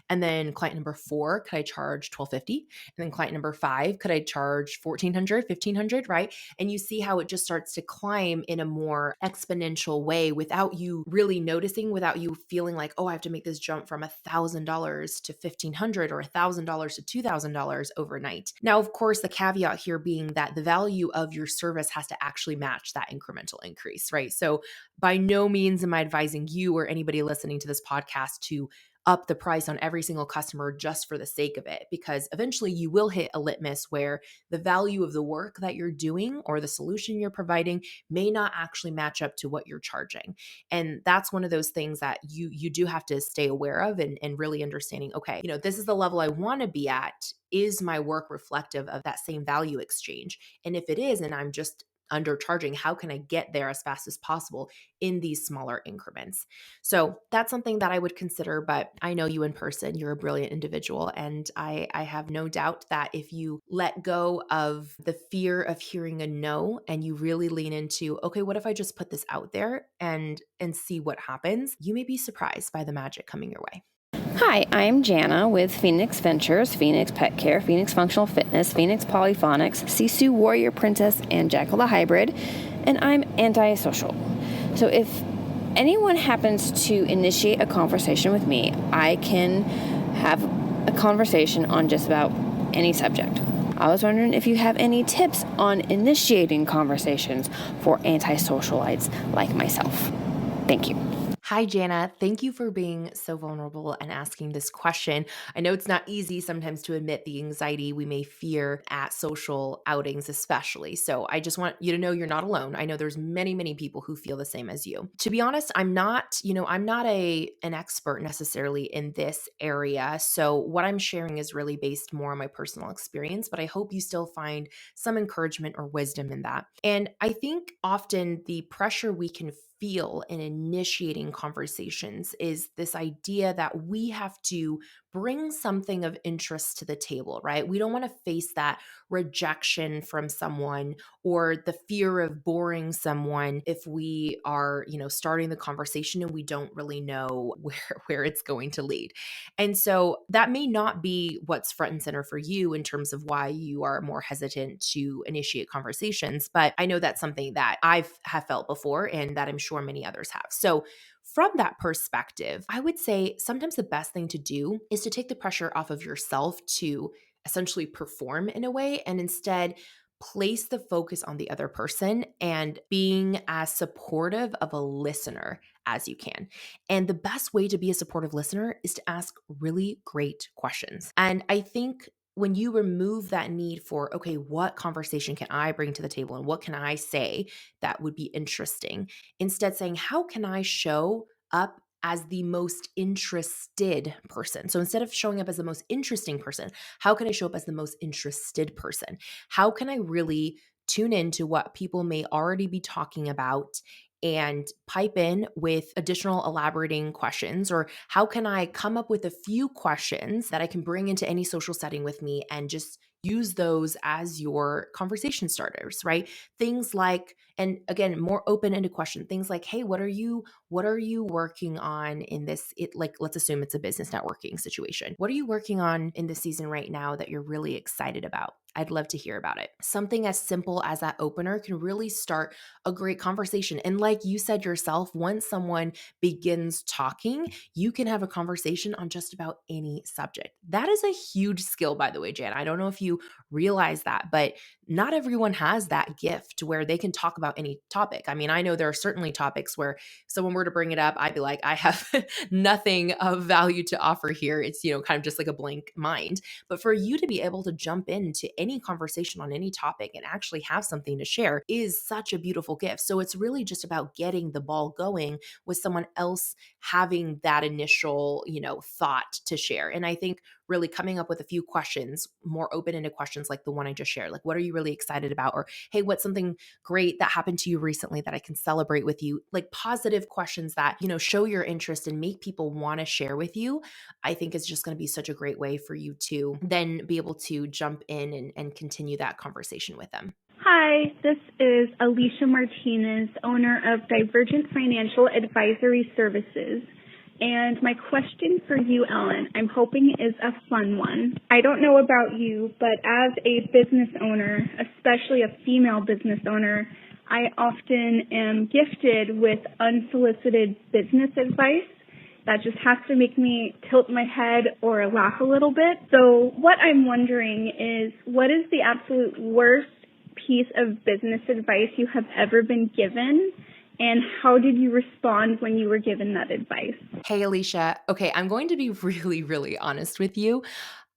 And then client number 4, could I charge 1,250? And then client number 5, could I charge 1,400, 1,500, right? And you see how it just starts to climb in a more exponential way without you really noticing, without you feeling like, oh, I have to make this jump from $1,000 to $1,500 or $1,000 to $2,000 overnight. Now, of course, the caveat here being that the value of your service has to actually match that incremental increase, right? So by no means am I advising you or anybody listening to this podcast to up the price on every single customer just for the sake of it, because eventually you will hit a litmus where the value of the work that you're doing or the solution you're providing may not actually match up to what you're charging. And that's one of those things that you do have to stay aware of, and really understanding, okay, this is the level I want to be at. Is my work reflective of that same value exchange? And if it is, and I'm just undercharging, how can I get there as fast as possible in these smaller increments? So that's something that I would consider. But I know you in person, you're a brilliant individual. And I have no doubt that if you let go of the fear of hearing a no and you really lean into, okay, what if I just put this out there and see what happens? You may be surprised by the magic coming your way. Hi, I'm Jana with Phoenix Ventures, Phoenix Pet Care, Phoenix Functional Fitness, Phoenix Polyphonics, Sisu Warrior Princess, and Jackal the Hybrid, and I'm antisocial. So if anyone happens to initiate a conversation with me, I can have a conversation on just about any subject. I was wondering if you have any tips on initiating conversations for antisocialites like myself. Thank you. Hi, Jana. Thank you for being so vulnerable and asking this question. I know it's not easy sometimes to admit the anxiety we may fear at social outings, especially. So I just want you to know you're not alone. I know there's many, many people who feel the same as you. To be honest, I'm not an expert necessarily in this area. So what I'm sharing is really based more on my personal experience, but I hope you still find some encouragement or wisdom in that. And I think often the pressure we can feel in initiating conversations is this idea that we have to bring something of interest to the table, right? We don't want to face that rejection from someone or the fear of boring someone if we are, starting the conversation and we don't really know where it's going to lead. And so that may not be what's front and center for you in terms of why you are more hesitant to initiate conversations, but I know that's something that have felt before and that I'm sure many others have. So from that perspective, I would say sometimes the best thing to do is to take the pressure off of yourself to essentially perform in a way and instead place the focus on the other person and being as supportive of a listener as you can. And the best way to be a supportive listener is to ask really great questions. And I think when you remove that need for, okay, what conversation can I bring to the table and what can I say that would be interesting? Instead saying, how can I show up as the most interested person? So instead of showing up as the most interesting person, how can I show up as the most interested person? How can I really tune into what people may already be talking about and pipe in with additional elaborating questions? Or how can I come up with a few questions that I can bring into any social setting with me and just use those as your conversation starters, right? Things like, and again, more open-ended question, things like, hey, what are you working on in this, let's assume it's a business networking situation. What are you working on in this season right now that you're really excited about? I'd love to hear about it. Something as simple as that opener can really start a great conversation. And like you said yourself, once someone begins talking, you can have a conversation on just about any subject. That is a huge skill, by the way, Jan. I don't know if you realize that, but not everyone has that gift where they can talk about any topic. I mean, I know there are certainly topics where someone were to bring it up, I'd be like, I have nothing of value to offer here. It's, kind of just like a blank mind. But for you to be able to jump into any conversation on any topic and actually have something to share is such a beautiful gift. So it's really just about getting the ball going with someone else having that initial, thought to share. And I think really coming up with a few questions, more open-ended questions like the one I just shared, like what are you really excited about? Or, hey, what's something great that happened to you recently that I can celebrate with you? Like positive questions that, show your interest and make people want to share with you, I think is just going to be such a great way for you to then be able to jump in and continue that conversation with them. Hi, this is Alicia Martinez, owner of Divergent Financial Advisory Services. And my question for you, Ellen, I'm hoping is a fun one. I don't know about you, but as a business owner, especially a female business owner, I often am gifted with unsolicited business advice that just has to make me tilt my head or laugh a little bit. So what I'm wondering is, what is the absolute worst piece of business advice you have ever been given? And how did you respond when you were given that advice? Hey, Alicia. Okay, I'm going to be really, really honest with you.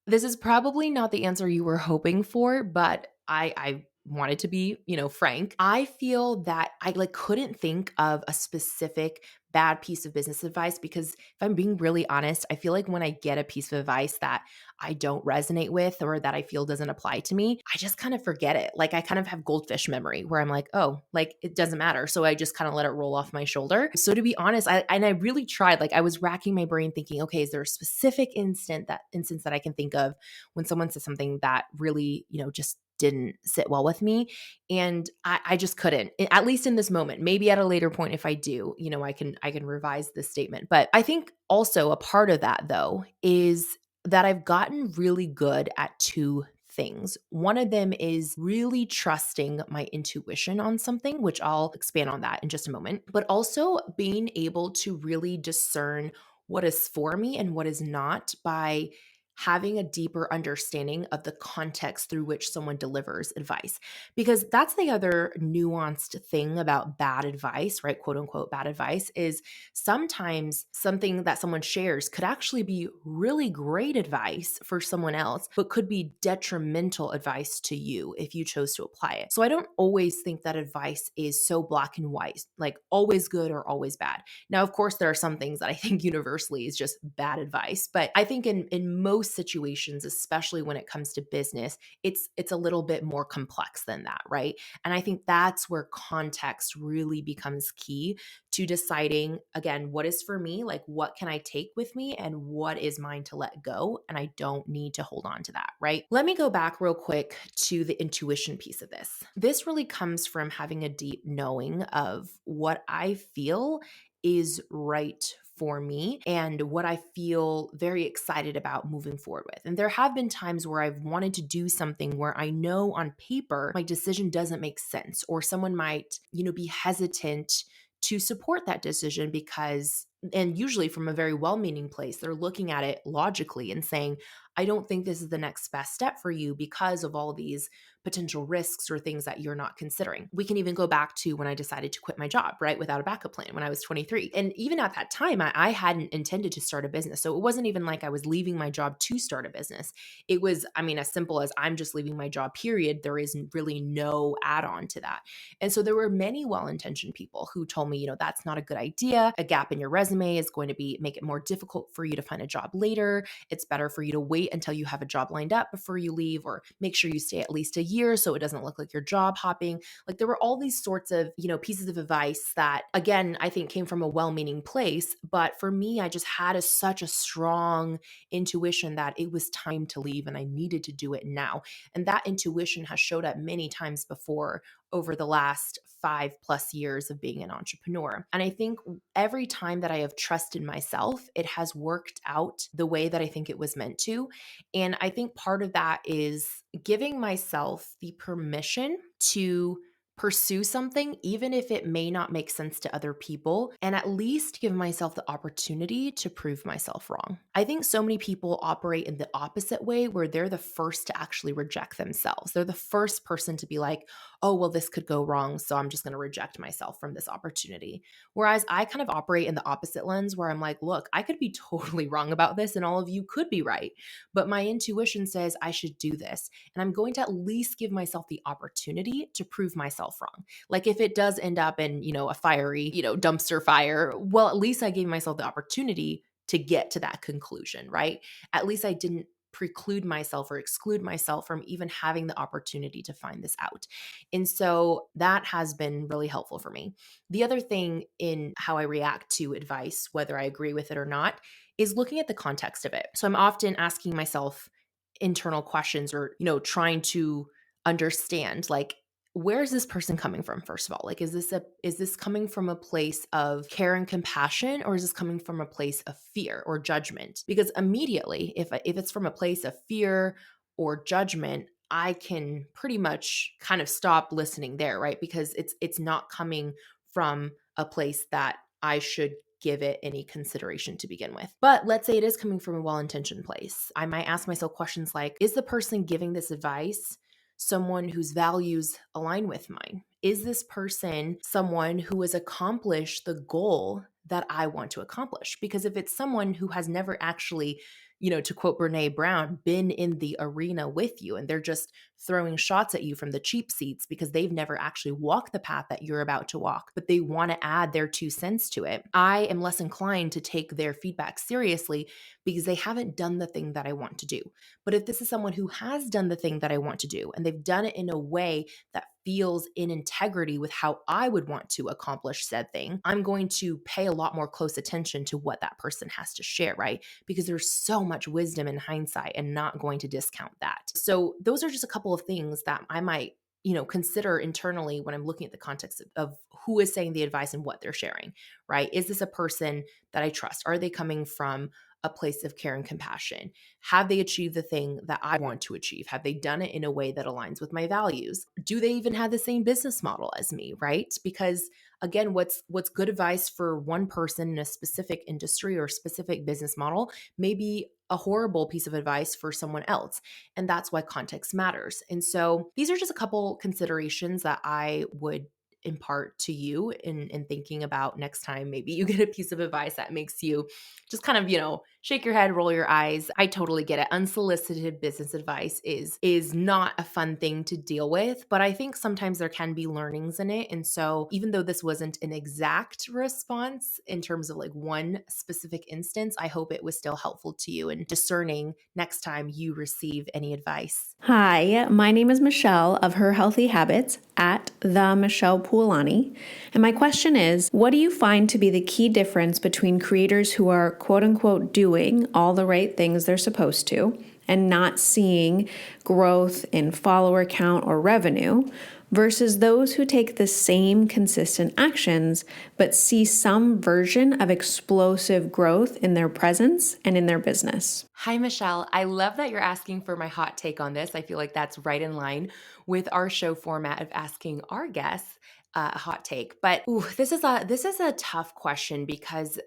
This is probably not the answer you were hoping for, but I wanted to be, frank. I feel that I couldn't think of a specific bad piece of business advice because if I'm being really honest, I feel like when I get a piece of advice that I don't resonate with or that I feel doesn't apply to me, I just kind of forget it. Like I kind of have goldfish memory where I'm like, oh, like it doesn't matter. So I just kind of let it roll off my shoulder. So to be honest, I really tried, like I was racking my brain thinking, okay, is there a specific instance that I can think of when someone says something that really, just didn't sit well with me. And I just couldn't, at least in this moment. Maybe at a later point, if I do, I can revise this statement. But I think also a part of that though is that I've gotten really good at two things. One of them is really trusting my intuition on something, which I'll expand on that in just a moment, but also being able to really discern what is for me and what is not by having a deeper understanding of the context through which someone delivers advice. Because that's the other nuanced thing about bad advice, right? Quote unquote, bad advice is sometimes something that someone shares could actually be really great advice for someone else, but could be detrimental advice to you if you chose to apply it. So I don't always think that advice is so black and white, like always good or always bad. Now, of course, there are some things that I think universally is just bad advice, but I think in most situations, especially when it comes to business, it's a little bit more complex than that, right? And I think that's where context really becomes key to deciding, again, what is for me, like what can I take with me and what is mine to let go, and I don't need to hold on to that, right? Let me go back real quick to the intuition piece of this. This really comes from having a deep knowing of what I feel is right for me and what I feel very excited about moving forward with. And there have been times where I've wanted to do something where I know on paper my decision doesn't make sense, or someone might, be hesitant to support that decision because, and usually from a very well-meaning place, they're looking at it logically and saying, I don't think this is the next best step for you because of all these potential risks or things that you're not considering. We can even go back to when I decided to quit my job, right, without a backup plan when I was 23. And even at that time, I hadn't intended to start a business. So it wasn't even like I was leaving my job to start a business. It was, as simple as I'm just leaving my job, period. There is really no add-on to that. And so there were many well-intentioned people who told me, that's not a good idea. A gap in your resume is going to make it more difficult for you to find a job later. It's better for you to wait until you have a job lined up before you leave, or make sure you stay at least a year so it doesn't look like you're job hopping. Like there were all these sorts of, pieces of advice that, again, I think came from a well-meaning place. But for me, I just had such a strong intuition that it was time to leave and I needed to do it now. And that intuition has showed up many times before over the last 5+ years of being an entrepreneur. And I think every time that I have trusted myself, it has worked out the way that I think it was meant to. And I think part of that is giving myself the permission to pursue something, even if it may not make sense to other people, and at least give myself the opportunity to prove myself wrong. I think so many people operate in the opposite way, where they're the first to actually reject themselves. They're the first person to be like, oh, well, this could go wrong, so I'm just going to reject myself from this opportunity. Whereas I kind of operate in the opposite lens, where I'm like, look, I could be totally wrong about this and all of you could be right, but my intuition says I should do this. And I'm going to at least give myself the opportunity to prove myself wrong. Like if it does end up in, a fiery, dumpster fire, well, at least I gave myself the opportunity to get to that conclusion, right? At least I didn't preclude myself or exclude myself from even having the opportunity to find this out. And so that has been really helpful for me. The other thing in how I react to advice, whether I agree with it or not, is looking at the context of it. So I'm often asking myself internal questions, or, trying to understand, like, where is this person coming from? First of all, like, is this coming from a place of care and compassion, or is this coming from a place of fear or judgment? Because immediately, if it's from a place of fear or judgment, I can pretty much kind of stop listening there, right? Because it's not coming from a place that I should give it any consideration to begin with. But let's say it is coming from a well-intentioned place. I might ask myself questions like, is the person giving this advice someone whose values align with mine? Is this person someone who has accomplished the goal that I want to accomplish? Because if it's someone who has never actually, to quote Brene Brown, been in the arena with you and they're just throwing shots at you from the cheap seats because they've never actually walked the path that you're about to walk, but they want to add their 2 cents to it, I am less inclined to take their feedback seriously because they haven't done the thing that I want to do. But if this is someone who has done the thing that I want to do and they've done it in a way that feels in integrity with how I would want to accomplish said thing, I'm going to pay a lot more close attention to what that person has to share, right? Because there's so much wisdom in hindsight and not going to discount that. So those are just a couple of things that I might consider internally when I'm looking at the context of who is saying the advice and what they're sharing, right? Is this a person that I trust? Are they coming from a place of care and compassion? Have they achieved the thing that I want to achieve? Have they done it in a way that aligns with my values? Do they even have the same business model as me, right? Because again, what's good advice for one person in a specific industry or specific business model may be a horrible piece of advice for someone else. And that's why context matters. And so these are just a couple considerations that I would impart to you in thinking about next time maybe you get a piece of advice that makes you just kind of shake your head, roll your eyes. I totally get it. Unsolicited business advice is not a fun thing to deal with, but I think sometimes there can be learnings in it. And so even though this wasn't an exact response in terms of like one specific instance, I hope it was still helpful to you in discerning next time you receive any advice. Hi, my name is Michelle of Her Healthy Habits at the Michelle Poolani. And my question is, what do you find to be the key difference between creators who are quote unquote doing all the right things they're supposed to and not seeing growth in follower count or revenue versus those who take the same consistent actions but see some version of explosive growth in their presence and in their business? Hi, Michelle. I love that you're asking for my hot take on this. I feel like that's right in line with our show format of asking our guests a hot take. But this is a tough question because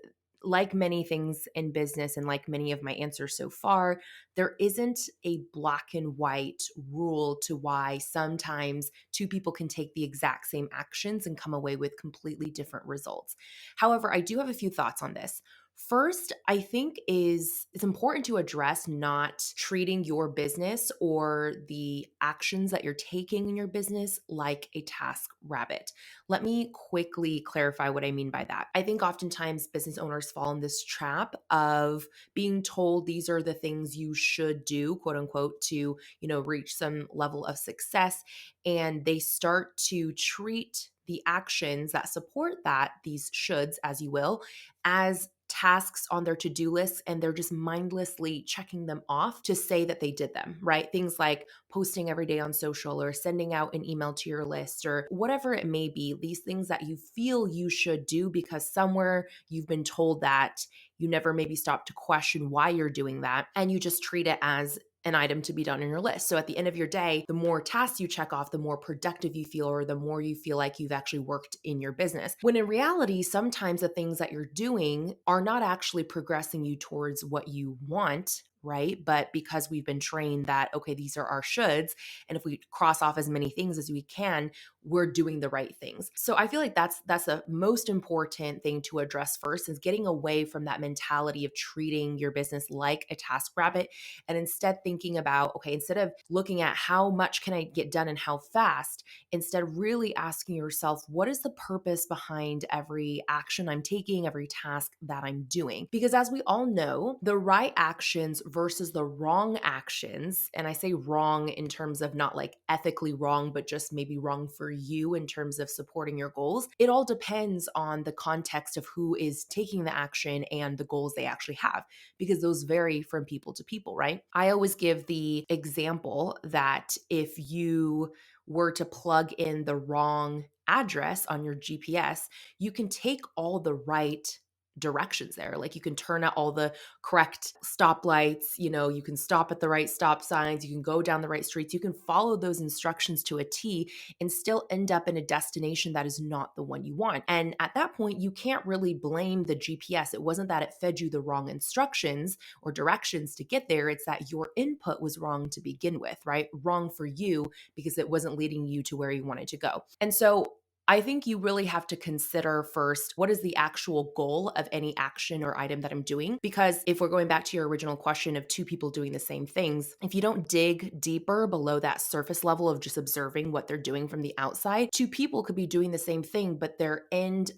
like many things in business and like many of my answers so far, there isn't a black and white rule to why sometimes two people can take the exact same actions and come away with completely different results. However, I do have a few thoughts on this. First, I think it's important to address not treating your business or the actions that you're taking in your business like a task rabbit. Let me quickly clarify what I mean by that. I think oftentimes business owners fall in this trap of being told these are the things you should do, quote unquote, to, reach some level of success. And they start to treat the actions that support that, these shoulds, as you will, as tasks on their to-do list, and they're just mindlessly checking them off to say that they did them, right? Things like posting every day on social or sending out an email to your list or whatever it may be, these things that you feel you should do because somewhere you've been told that. You never maybe stop to question why you're doing that, and you just treat it as an item to be done on your list. So at the end of your day, the more tasks you check off, the more productive you feel, or the more you feel like you've actually worked in your business. When in reality, sometimes the things that you're doing are not actually progressing you towards what you want, right? But because we've been trained that, okay, these are our shoulds, and if we cross off as many things as we can, we're doing the right things. So I feel like that's the most important thing to address first, is getting away from that mentality of treating your business like a task rabbit, and instead thinking about, okay, instead of looking at how much can I get done and how fast, instead really asking yourself, what is the purpose behind every action I'm taking, every task that I'm doing? Because as we all know, the right actions versus the wrong actions, and I say wrong in terms of not like ethically wrong, but just maybe wrong for you in terms of supporting your goals, it all depends on the context of who is taking the action and the goals they actually have, because those vary from people to people, right? I always give the example that if you were to plug in the wrong address on your GPS, you can take all the right directions there. Like you can turn at all the correct stoplights, you can stop at the right stop signs, you can go down the right streets, you can follow those instructions to a T and still end up in a destination that is not the one you want. And at that point, you can't really blame the GPS. It wasn't that it fed you the wrong instructions or directions to get there. It's that your input was wrong to begin with, right? Wrong for you because it wasn't leading you to where you wanted to go. And so I think you really have to consider first, what is the actual goal of any action or item that I'm doing? Because if we're going back to your original question of two people doing the same things, if you don't dig deeper below that surface level of just observing what they're doing from the outside, two people could be doing the same thing, but their end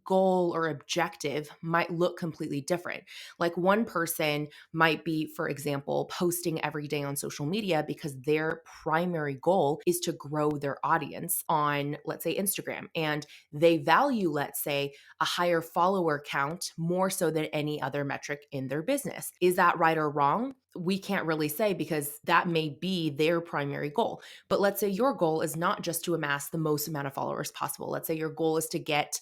goal or objective might look completely different. Like one person might be, for example, posting every day on social media because their primary goal is to grow their audience on, let's say, Instagram. And they value, let's say, a higher follower count more so than any other metric in their business. Is that right or wrong? We can't really say because that may be their primary goal. But let's say your goal is not just to amass the most amount of followers possible. Let's say your goal is to get,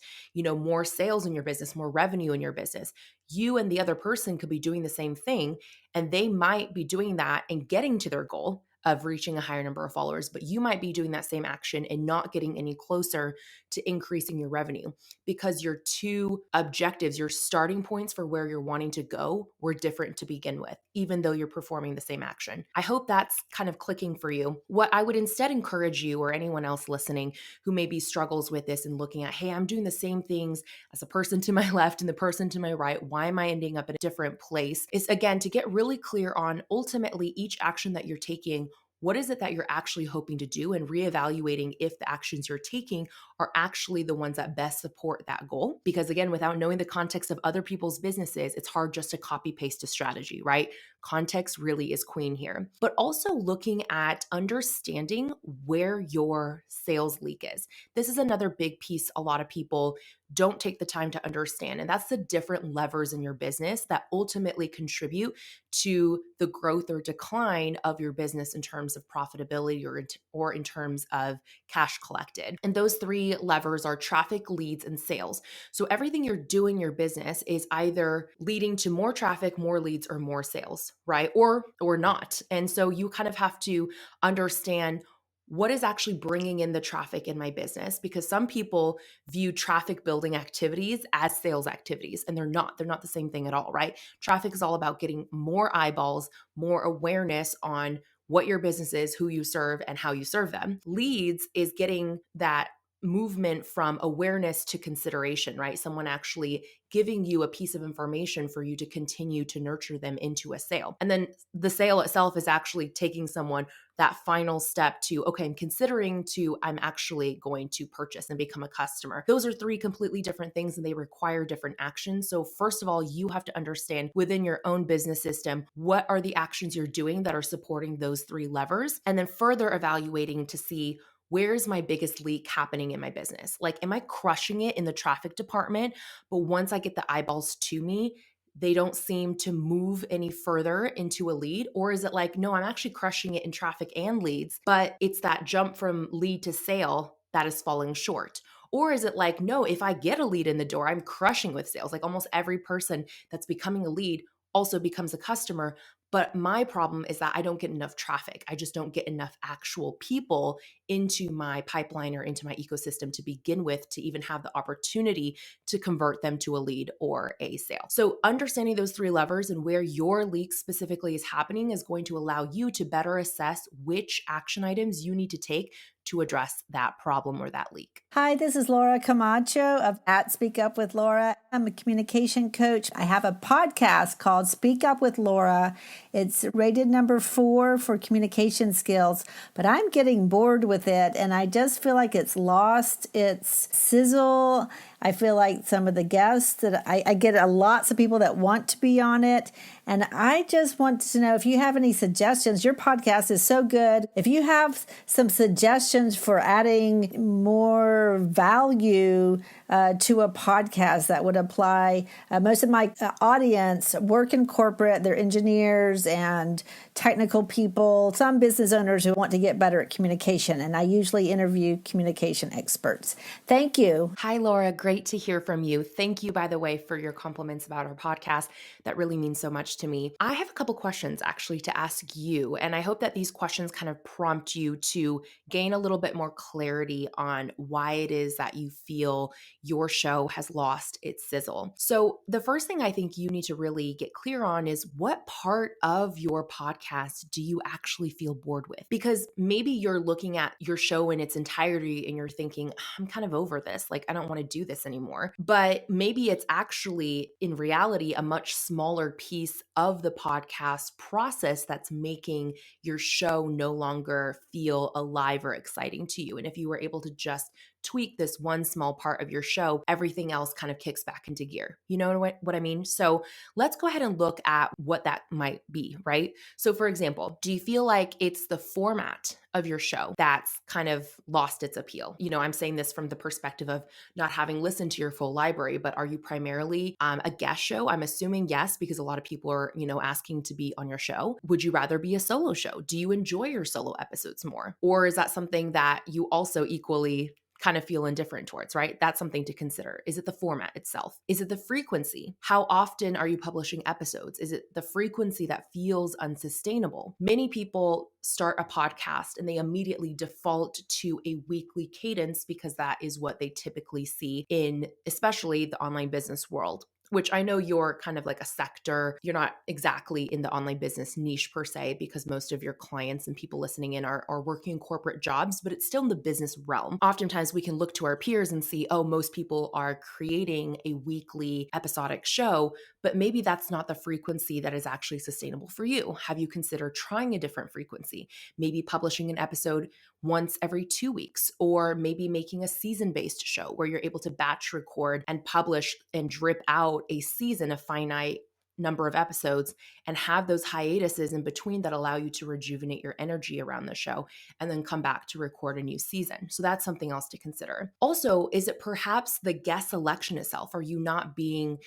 more sales in your business, more revenue in your business. You and the other person could be doing the same thing, and they might be doing that and getting to their goal of reaching a higher number of followers, but you might be doing that same action and not getting any closer to increasing your revenue because your two objectives, your starting points for where you're wanting to go were different to begin with, even though you're performing the same action. I hope that's kind of clicking for you. What I would instead encourage you or anyone else listening who maybe struggles with this and looking at, hey, I'm doing the same things as the person to my left and the person to my right. Why am I ending up in a different place? Is again, to get really clear on ultimately each action that you're taking. What is it that you're actually hoping to do and reevaluating if the actions you're taking are actually the ones that best support that goal? Because again, without knowing the context of other people's businesses, it's hard just to copy paste a strategy, right? Context really is queen here. But also looking at understanding where your sales leak is. This is another big piece a lot of people don't take the time to understand. And that's the different levers in your business that ultimately contribute to the growth or decline of your business in terms of profitability or in terms of cash collected. And those three levers are traffic, leads, and sales. So everything you're doing in your business is either leading to more traffic, more leads, or more sales, right? Or not. And so you kind of have to understand what is actually bringing in the traffic in my business, because some people view traffic building activities as sales activities, and they're not the same thing at all, right? Traffic is all about getting more eyeballs, more awareness on what your business is, who you serve, and how you serve them. Leads is getting that movement from awareness to consideration, right? Someone actually giving you a piece of information for you to continue to nurture them into a sale. And then the sale itself is actually taking someone that final step to, okay, I'm actually going to purchase and become a customer. Those are three completely different things and they require different actions. So first of all, you have to understand within your own business system, what are the actions you're doing that are supporting those three levers? And then further evaluating to see, where's my biggest leak happening in my business? Like, am I crushing it in the traffic department? But once I get the eyeballs to me, they don't seem to move any further into a lead? Or is it like, no, I'm actually crushing it in traffic and leads, but it's that jump from lead to sale that is falling short? Or is it like, no, if I get a lead in the door, I'm crushing with sales. Like almost every person that's becoming a lead also becomes a customer. But my problem is that I don't get enough traffic. I just don't get enough actual people into my pipeline or into my ecosystem to begin with to even have the opportunity to convert them to a lead or a sale. So understanding those three levers and where your leak specifically is happening is going to allow you to better assess which action items you need to take to address that problem or that leak. Hi, this is Laura Camacho of at Speak Up with Laura. I'm a communication coach. I have a podcast called Speak Up with Laura. It's rated number 4 for communication skills, but I'm getting bored with it and I just feel like it's lost its sizzle. I feel like some of the guests that I get lots of people that want to be on it. And I just want to know if you have any suggestions. Your podcast is so good. If you have some suggestions for adding more value to a podcast that would apply. Most of my audience work in corporate. They're engineers and technical people, some business owners who want to get better at communication. And I usually interview communication experts. Thank you. Hi, Laura. Great to hear from you. Thank you, by the way, for your compliments about our podcast. That really means so much to me. I have a couple questions actually to ask you, and I hope that these questions kind of prompt you to gain a little bit more clarity on why it is that you feel your show has lost its sizzle. So, the first thing I think you need to really get clear on is what part of your podcast do you actually feel bored with? Because maybe you're looking at your show in its entirety and you're thinking, I'm kind of over this. Like, I don't want to do this anymore. But maybe it's actually, in reality, a much smaller piece of the podcast process that's making your show no longer feel alive or exciting to you. And if you were able to just tweak this one small part of your show, everything else kind of kicks back into gear. You know what I mean? So let's go ahead and look at what that might be, right? So for example, do you feel like it's the format of your show that's kind of lost its appeal? You know, I'm saying this from the perspective of not having listened to your full library, but are you primarily a guest show? I'm assuming yes, because a lot of people are, asking to be on your show. Would you rather be a solo show? Do you enjoy your solo episodes more? Or is that something that you also equally kind of feel indifferent towards, right? That's something to consider. Is it the format itself? Is it the frequency? How often are you publishing episodes? Is it the frequency that feels unsustainable? Many people start a podcast and they immediately default to a weekly cadence because that is what they typically see in especially the online business world, which I know you're kind of like a sector. You're not exactly in the online business niche per se, because most of your clients and people listening in are working corporate jobs, but it's still in the business realm. Oftentimes we can look to our peers and see, oh, most people are creating a weekly episodic show, but maybe that's not the frequency that is actually sustainable for you. Have you considered trying a different frequency? Maybe publishing an episode once every 2 weeks, or maybe making a season-based show where you're able to batch record and publish and drip out a season, a finite number of episodes, and have those hiatuses in between that allow you to rejuvenate your energy around the show and then come back to record a new season. So that's something else to consider. Also, is it perhaps the guest selection itself? Are you not being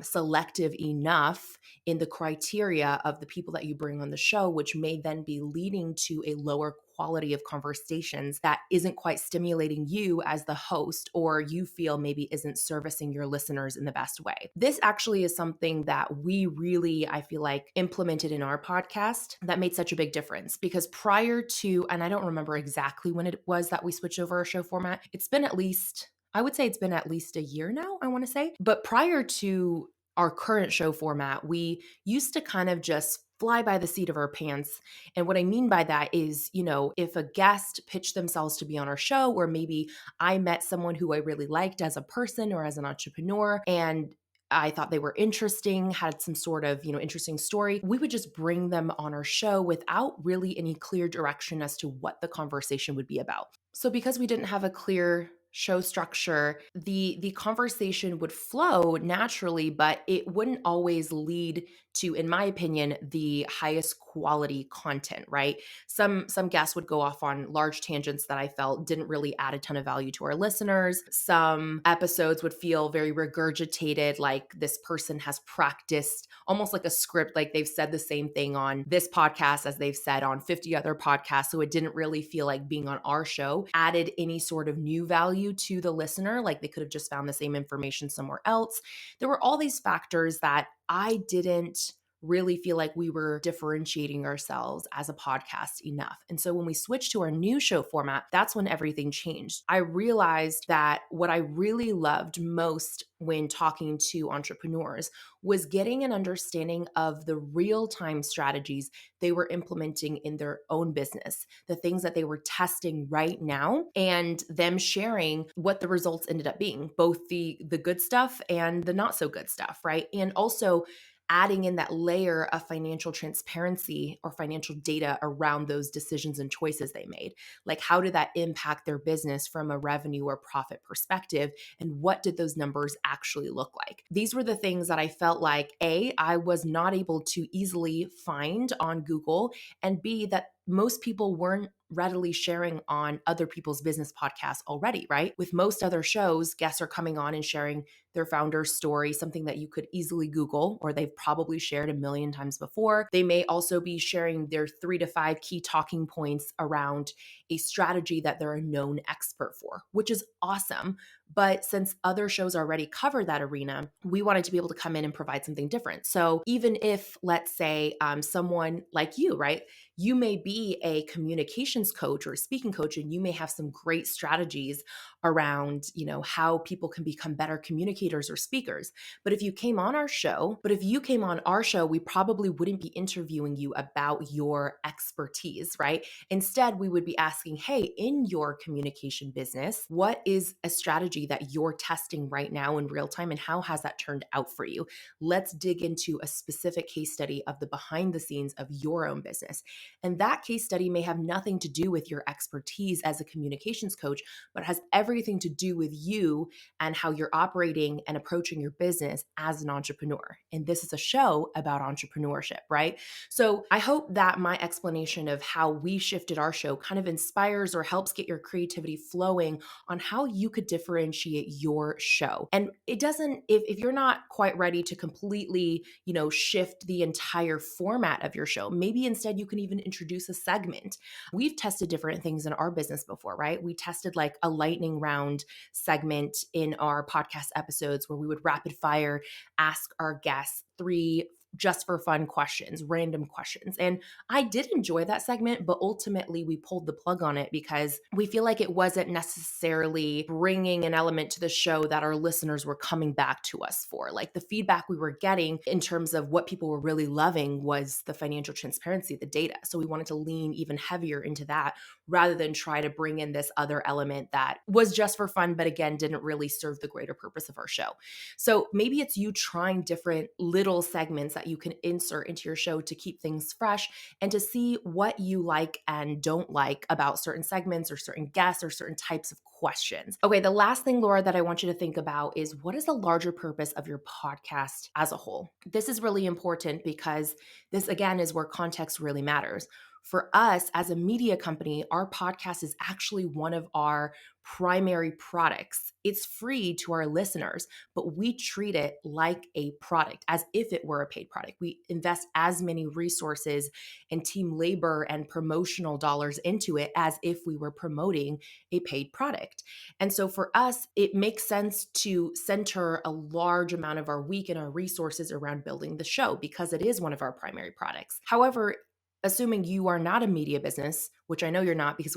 selective enough in the criteria of the people that you bring on the show, which may then be leading to a lower quality of conversations that isn't quite stimulating you as the host, or you feel maybe isn't servicing your listeners in the best way? This actually is something that we really, I feel like, implemented in our podcast that made such a big difference, because prior to, and I don't remember exactly when it was that we switched over our show format, I would say it's been at least a year now, I want to say. But prior to our current show format, we used to kind of just fly by the seat of our pants. And what I mean by that is, if a guest pitched themselves to be on our show, or maybe I met someone who I really liked as a person or as an entrepreneur, and I thought they were interesting, had some sort of, interesting story, we would just bring them on our show without really any clear direction as to what the conversation would be about. So because we didn't have a clear show structure, the conversation would flow naturally, but it wouldn't always lead to, in my opinion, the highest quality content, right? Some guests would go off on large tangents that I felt didn't really add a ton of value to our listeners. Some episodes would feel very regurgitated, like this person has practiced almost like a script, like they've said the same thing on this podcast as they've said on 50 other podcasts. So it didn't really feel like being on our show added any sort of new value to the listener, like they could have just found the same information somewhere else. There were all these factors that I didn't really feel like we were differentiating ourselves as a podcast enough. And so when we switched to our new show format, that's when everything changed. I realized that what I really loved most when talking to entrepreneurs was getting an understanding of the real-time strategies they were implementing in their own business, the things that they were testing right now, and them sharing what the results ended up being, both the good stuff and the not so good stuff, right? And also adding in that layer of financial transparency or financial data around those decisions and choices they made. Like, how did that impact their business from a revenue or profit perspective? And what did those numbers actually look like? These were the things that I felt like, A, I was not able to easily find on Google, and B, that most people weren't readily sharing on other people's business podcasts already, right? With most other shows, guests are coming on and sharing their founder's story, something that you could easily Google or they've probably shared a million times before. They may also be sharing their 3 to 5 key talking points around a strategy that they're a known expert for, which is awesome. But since other shows already cover that arena, we wanted to be able to come in and provide something different. So even if, let's say, someone like you, right? You may be a communications coach or a speaking coach, and you may have some great strategies around, how people can become better communicators or speakers. But if you came on our show, we probably wouldn't be interviewing you about your expertise, right? Instead, we would be asking, hey, in your communication business, what is a strategy that you're testing right now in real time, and how has that turned out for you? Let's dig into a specific case study of the behind the scenes of your own business. And that case study may have nothing to do with your expertise as a communications coach, but has everything to do with you and how you're operating and approaching your business as an entrepreneur. And this is a show about entrepreneurship, right? So I hope that my explanation of how we shifted our show kind of inspires or helps get your creativity flowing on how you could differentiate your show. And it doesn't, if you're not quite ready to completely, shift the entire format of your show, maybe instead you can even introduce a segment. We've tested different things in our business before, right? We tested like a lightning round segment in our podcast episodes where we would rapid fire ask our guests 3 just for fun questions, random questions. And I did enjoy that segment, but ultimately we pulled the plug on it because we feel like it wasn't necessarily bringing an element to the show that our listeners were coming back to us for. Like the feedback we were getting in terms of what people were really loving was the financial transparency, the data. So we wanted to lean even heavier into that rather than try to bring in this other element that was just for fun, but again, didn't really serve the greater purpose of our show. So maybe it's you trying different little segments that you can insert into your show to keep things fresh and to see what you like and don't like about certain segments or certain guests or certain types of questions. Okay, the last thing, Laura, that I want you to think about is what is the larger purpose of your podcast as a whole? This is really important because this, again, is where context really matters. For us as a media company, our podcast is actually one of our primary products. It's free to our listeners, but we treat it like a product, as if it were a paid product. We invest as many resources and team labor and promotional dollars into it as if we were promoting a paid product. And so for us, it makes sense to center a large amount of our week and our resources around building the show because it is one of our primary products. However, assuming you are not a media business, which I know you're not because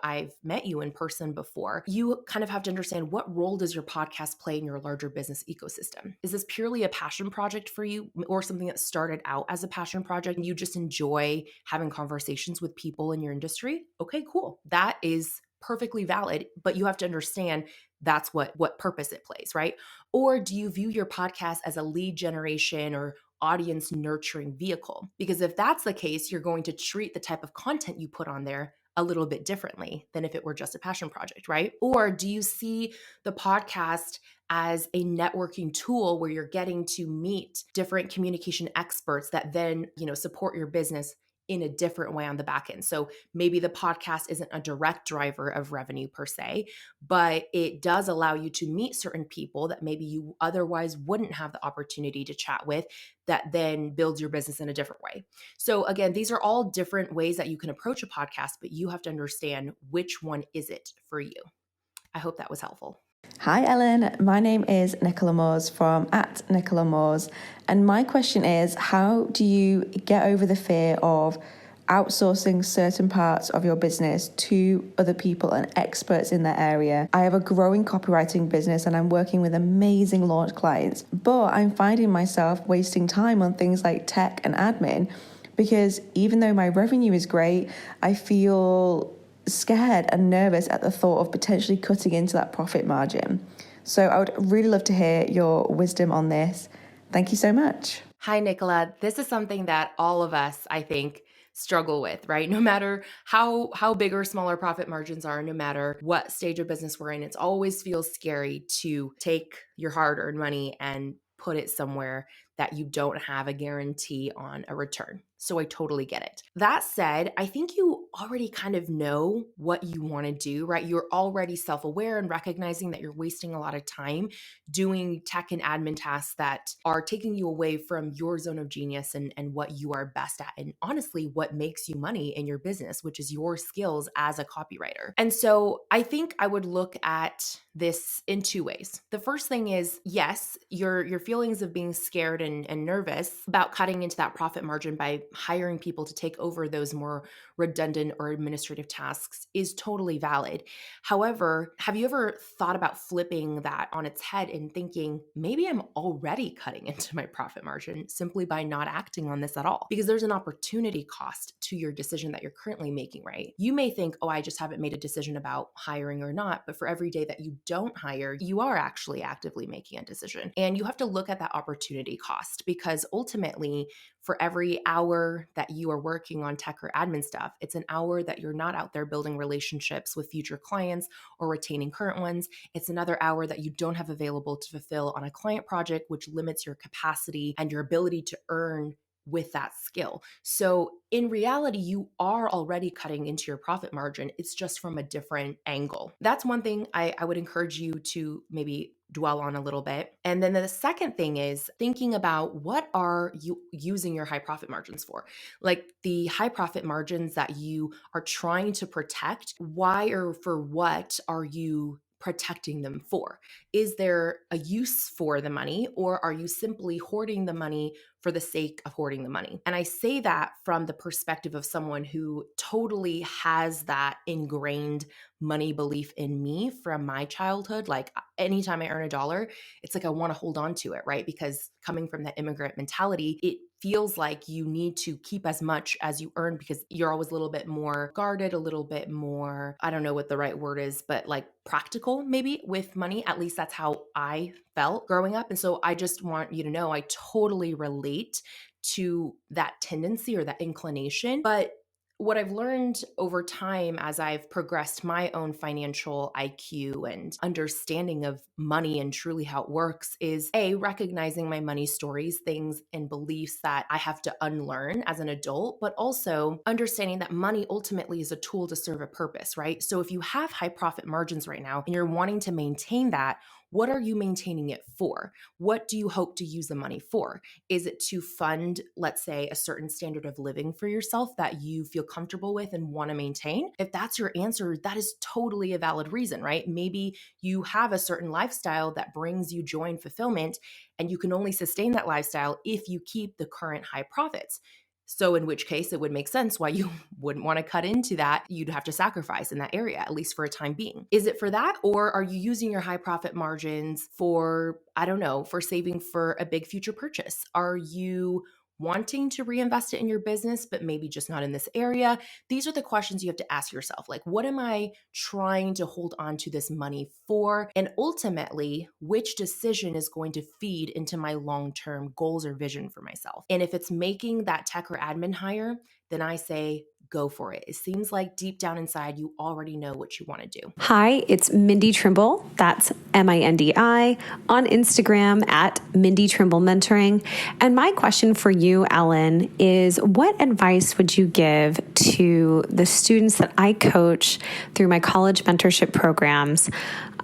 I've met you in person before, you kind of have to understand what role does your podcast play in your larger business ecosystem? Is this purely a passion project for you or something that started out as a passion project and you just enjoy having conversations with people in your industry? Okay, cool. That is perfectly valid, but you have to understand that's what purpose it plays, right? Or do you view your podcast as a lead generation or audience nurturing vehicle? Because if that's the case, you're going to treat the type of content you put on there a little bit differently than if it were just a passion project, right? Or do you see the podcast as a networking tool where you're getting to meet different communication experts that then, support your business in a different way on the back end? So maybe the podcast isn't a direct driver of revenue per se, but it does allow you to meet certain people that maybe you otherwise wouldn't have the opportunity to chat with, that then builds your business in a different way. So again, these are all different ways that you can approach a podcast, but you have to understand which one is it for you. I hope that was helpful. Hi Ellen, my name is Nicola Moores from @NicolaMoores, and my question is, how do you get over the fear of outsourcing certain parts of your business to other people and experts in that area? I have a growing copywriting business and I'm working with amazing launch clients, but I'm finding myself wasting time on things like tech and admin because even though my revenue is great, I feel scared and nervous at the thought of potentially cutting into that profit margin. So I would really love to hear your wisdom on this. Thank you so much. Hi, Nicola. This is something that all of us, I think, struggle with, right? No matter how big or small our profit margins are, no matter what stage of business we're in, it always feels scary to take your hard-earned money and put it somewhere that you don't have a guarantee on a return. So I totally get it. That said, I think you already kind of know what you want to do, right? You're already self-aware and recognizing that you're wasting a lot of time doing tech and admin tasks that are taking you away from your zone of genius and what you are best at. And honestly, what makes you money in your business, which is your skills as a copywriter. And so I think I would look at this in two ways. The first thing is, yes, your feelings of being scared and nervous about cutting into that profit margin by hiring people to take over those more redundant or administrative tasks is totally valid. However, have you ever thought about flipping that on its head and thinking, maybe I'm already cutting into my profit margin simply by not acting on this at all? Because there's an opportunity cost to your decision that you're currently making, right? You may think, oh, I just haven't made a decision about hiring or not, but for every day that you don't hire, you are actually actively making a decision. And you have to look at that opportunity cost, because ultimately, for every hour that you are working on tech or admin stuff, it's an hour that you're not out there building relationships with future clients or retaining current ones. It's another hour that you don't have available to fulfill on a client project, which limits your capacity and your ability to earn with that skill. So in reality, you are already cutting into your profit margin. It's just from a different angle. That's one thing I would encourage you to maybe dwell on a little bit. And then the second thing is thinking about, what are you using your high profit margins for? Like the high profit margins that you are trying to protect, why or for what are you protecting them for? Is there a use for the money, or are you simply hoarding the money for the sake of hoarding the money? And I say that from the perspective of someone who totally has that ingrained money belief in me from my childhood. Like anytime I earn a dollar, it's like I want to hold on to it, right? Because coming from that immigrant mentality, it feels like you need to keep as much as you earn because you're always a little bit more guarded, a little bit more, I don't know what the right word is, but like practical maybe with money. At least that's how I felt growing up. And so I just want you to know I totally relate to that tendency or that inclination. But what I've learned over time as I've progressed my own financial IQ and understanding of money and truly how it works is recognizing my money stories, things and beliefs that I have to unlearn as an adult, but also understanding that money ultimately is a tool to serve a purpose, right? So if you have high profit margins right now and you're wanting to maintain that, what are you maintaining it for? What do you hope to use the money for? Is it to fund, let's say, a certain standard of living for yourself that you feel comfortable with and want to maintain? If that's your answer, that is totally a valid reason, right? Maybe you have a certain lifestyle that brings you joy and fulfillment, and you can only sustain that lifestyle if you keep the current high profits. So in which case it would make sense why you wouldn't want to cut into that. You'd have to sacrifice in that area, at least for a time being. Is it for that? Or are you using your high profit margins for, I don't know, for saving for a big future purchase? Are you wanting to reinvest it in your business, but maybe just not in this area? These are the questions you have to ask yourself. Like, what am I trying to hold on to this money for? And ultimately, which decision is going to feed into my long-term goals or vision for myself? And if it's making that tech or admin hire, then I say, go for it. It seems like deep down inside, you already know what you want to do. Hi, it's Mindy Trimble. That's Mindi on Instagram at Mindy Trimble Mentoring. And my question for you, Ellen, is what advice would you give to the students that I coach through my college mentorship programs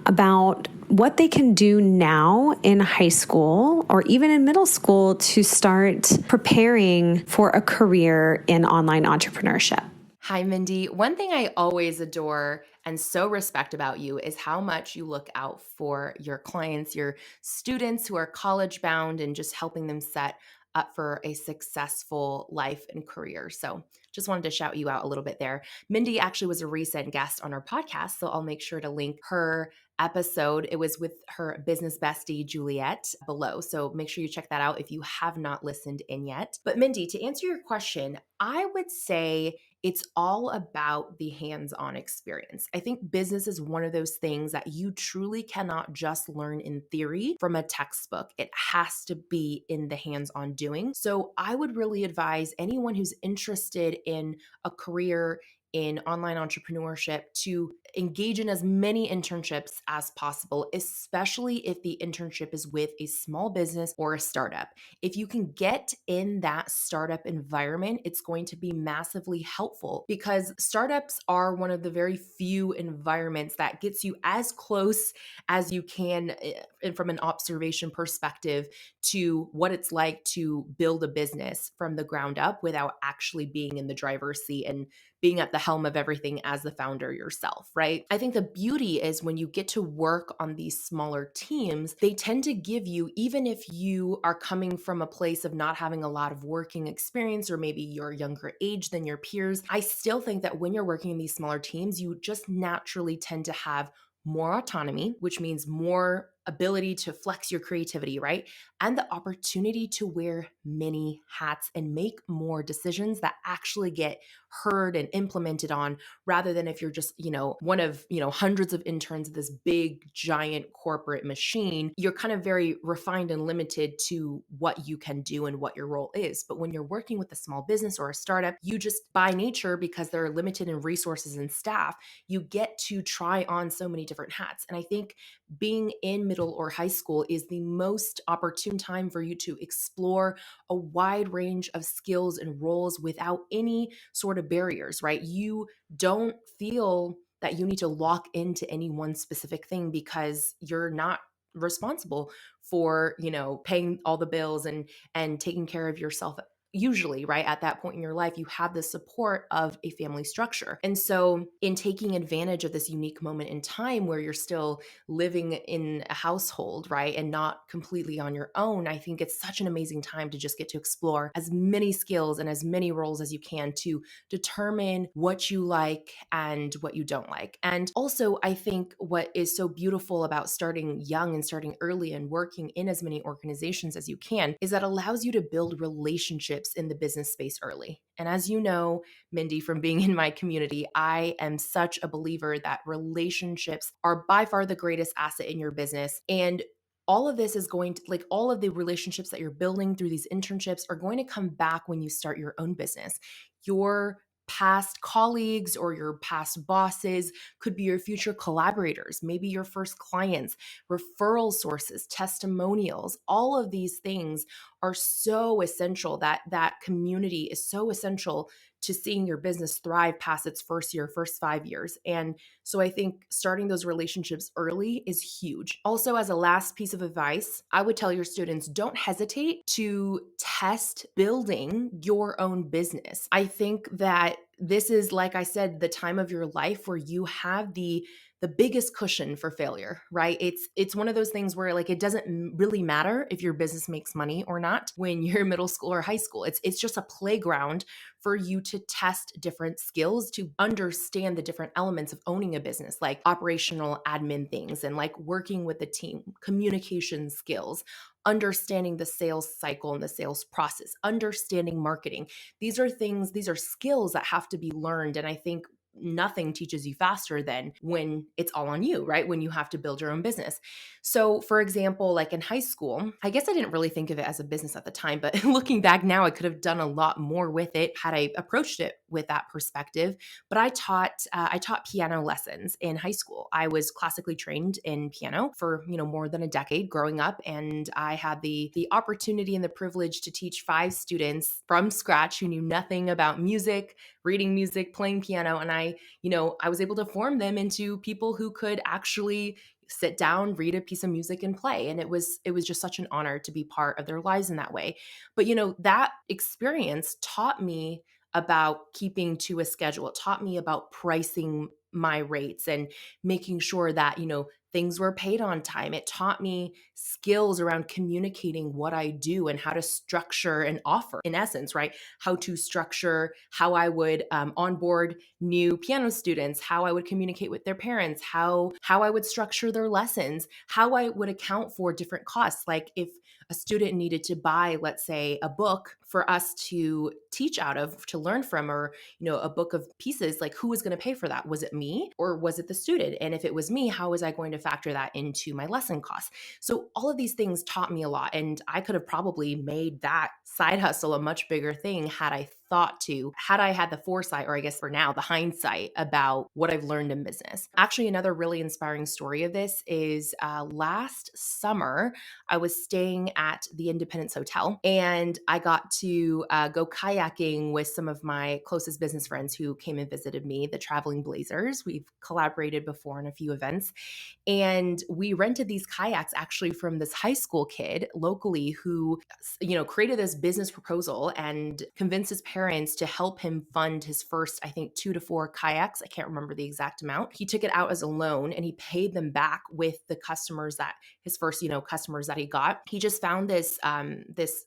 about what they can do now in high school or even in middle school to start preparing for a career in online entrepreneurship? Hi, Mindy. One thing I always adore and so respect about you is how much you look out for your clients, your students who are college bound, and just helping them set up for a successful life and career. So just wanted to shout you out a little bit there. Mindy actually was a recent guest on our podcast, so I'll make sure to link her episode. It was with her business bestie, Juliet, below. So make sure you check that out if you have not listened in yet. But Mindy, to answer your question, I would say it's all about the hands-on experience. I think business is one of those things that you truly cannot just learn in theory from a textbook. It has to be in the hands-on doing. So I would really advise anyone who's interested in a career in online entrepreneurship to engage in as many internships as possible, especially if the internship is with a small business or a startup. If you can get in that startup environment, it's going to be massively helpful because startups are one of the very few environments that gets you as close as you can from an observation perspective to what it's like to build a business from the ground up without actually being in the driver's seat and being at the helm of everything as the founder yourself, right? I think the beauty is when you get to work on these smaller teams, they tend to give you, even if you are coming from a place of not having a lot of working experience, or maybe you're younger age than your peers, I still think that when you're working in these smaller teams, you just naturally tend to have more autonomy, which means more ability to flex your creativity, right? And the opportunity to wear many hats and make more decisions that actually get heard and implemented on, rather than if you're just, one of, hundreds of interns of this big, giant corporate machine, you're kind of very refined and limited to what you can do and what your role is. But when you're working with a small business or a startup, you just by nature, because they're limited in resources and staff, you get to try on so many different hats. And I think being in middle or high school is the most opportune time for you to explore a wide range of skills and roles without any sort of barriers, right? You don't feel that you need to lock into any one specific thing because you're not responsible for, paying all the bills and taking care of yourself. Usually, right, at that point in your life, you have the support of a family structure. And so in taking advantage of this unique moment in time where you're still living in a household, right, and not completely on your own, I think it's such an amazing time to just get to explore as many skills and as many roles as you can to determine what you like and what you don't like. And also, I think what is so beautiful about starting young and starting early and working in as many organizations as you can is that allows you to build relationships in the business space early. And as you know, Mindy, from being in my community, I am such a believer that relationships are by far the greatest asset in your business. And all of this is going to, like, all of the relationships that you're building through these internships are going to come back when you start your own business. Your past colleagues or your past bosses could be your future collaborators, maybe your first clients, referral sources, testimonials. All of these things are so essential. That community is so essential to seeing your business thrive past its first year, first 5 years. And so I think starting those relationships early is huge. Also, as a last piece of advice, I would tell your students, don't hesitate to test building your own business. I think that this is, like I said, the time of your life where you have the biggest cushion for failure, right? It's one of those things where, like, it doesn't really matter if your business makes money or not when you're in middle school or high school. It's just a playground for you to test different skills, to understand the different elements of owning a business, like operational admin things and like working with the team, communication skills, understanding the sales cycle and the sales process, understanding marketing. These are skills that have to be learned. And I think nothing teaches you faster than when it's all on you, right? When you have to build your own business. So for example, like in high school, I guess I didn't really think of it as a business at the time, but looking back now, I could have done a lot more with it had I approached it with that perspective. But I taught piano lessons in high school. I was classically trained in piano for, more than a decade growing up. And I had the opportunity and the privilege to teach 5 students from scratch who knew nothing about music, reading music, playing piano. And I was able to form them into people who could actually sit down, read a piece of music and play. And it was just such an honor to be part of their lives in that way. But, that experience taught me about keeping to a schedule. It taught me about pricing my rates and making sure that, things were paid on time. It taught me skills around communicating what I do and how to structure an offer, in essence, right? How to structure how I would onboard new piano students, how I would communicate with their parents, how I would structure their lessons, how I would account for different costs. Like if a student needed to buy, let's say, a book for us to teach out of, to learn from, or, a book of pieces, like who was going to pay for that? Was it me or was it the student? And if it was me, how was I going to factor that into my lesson costs? So all of these things taught me a lot. And I could have probably made that side hustle a much bigger thing had I thought to had I had the foresight, or I guess for now, the hindsight about what I've learned in business. Actually, another really inspiring story of this is last summer, I was staying at the Independence Hotel and I got to go kayaking with some of my closest business friends who came and visited me, the Traveling Blazers. We've collaborated before in a few events. And we rented these kayaks actually from this high school kid locally who, created this business proposal and convinced his parents to help him fund his first, I think, 2 to 4 kayaks. I can't remember the exact amount. He took it out as a loan and he paid them back with the customers that his first, customers that he got. He just found this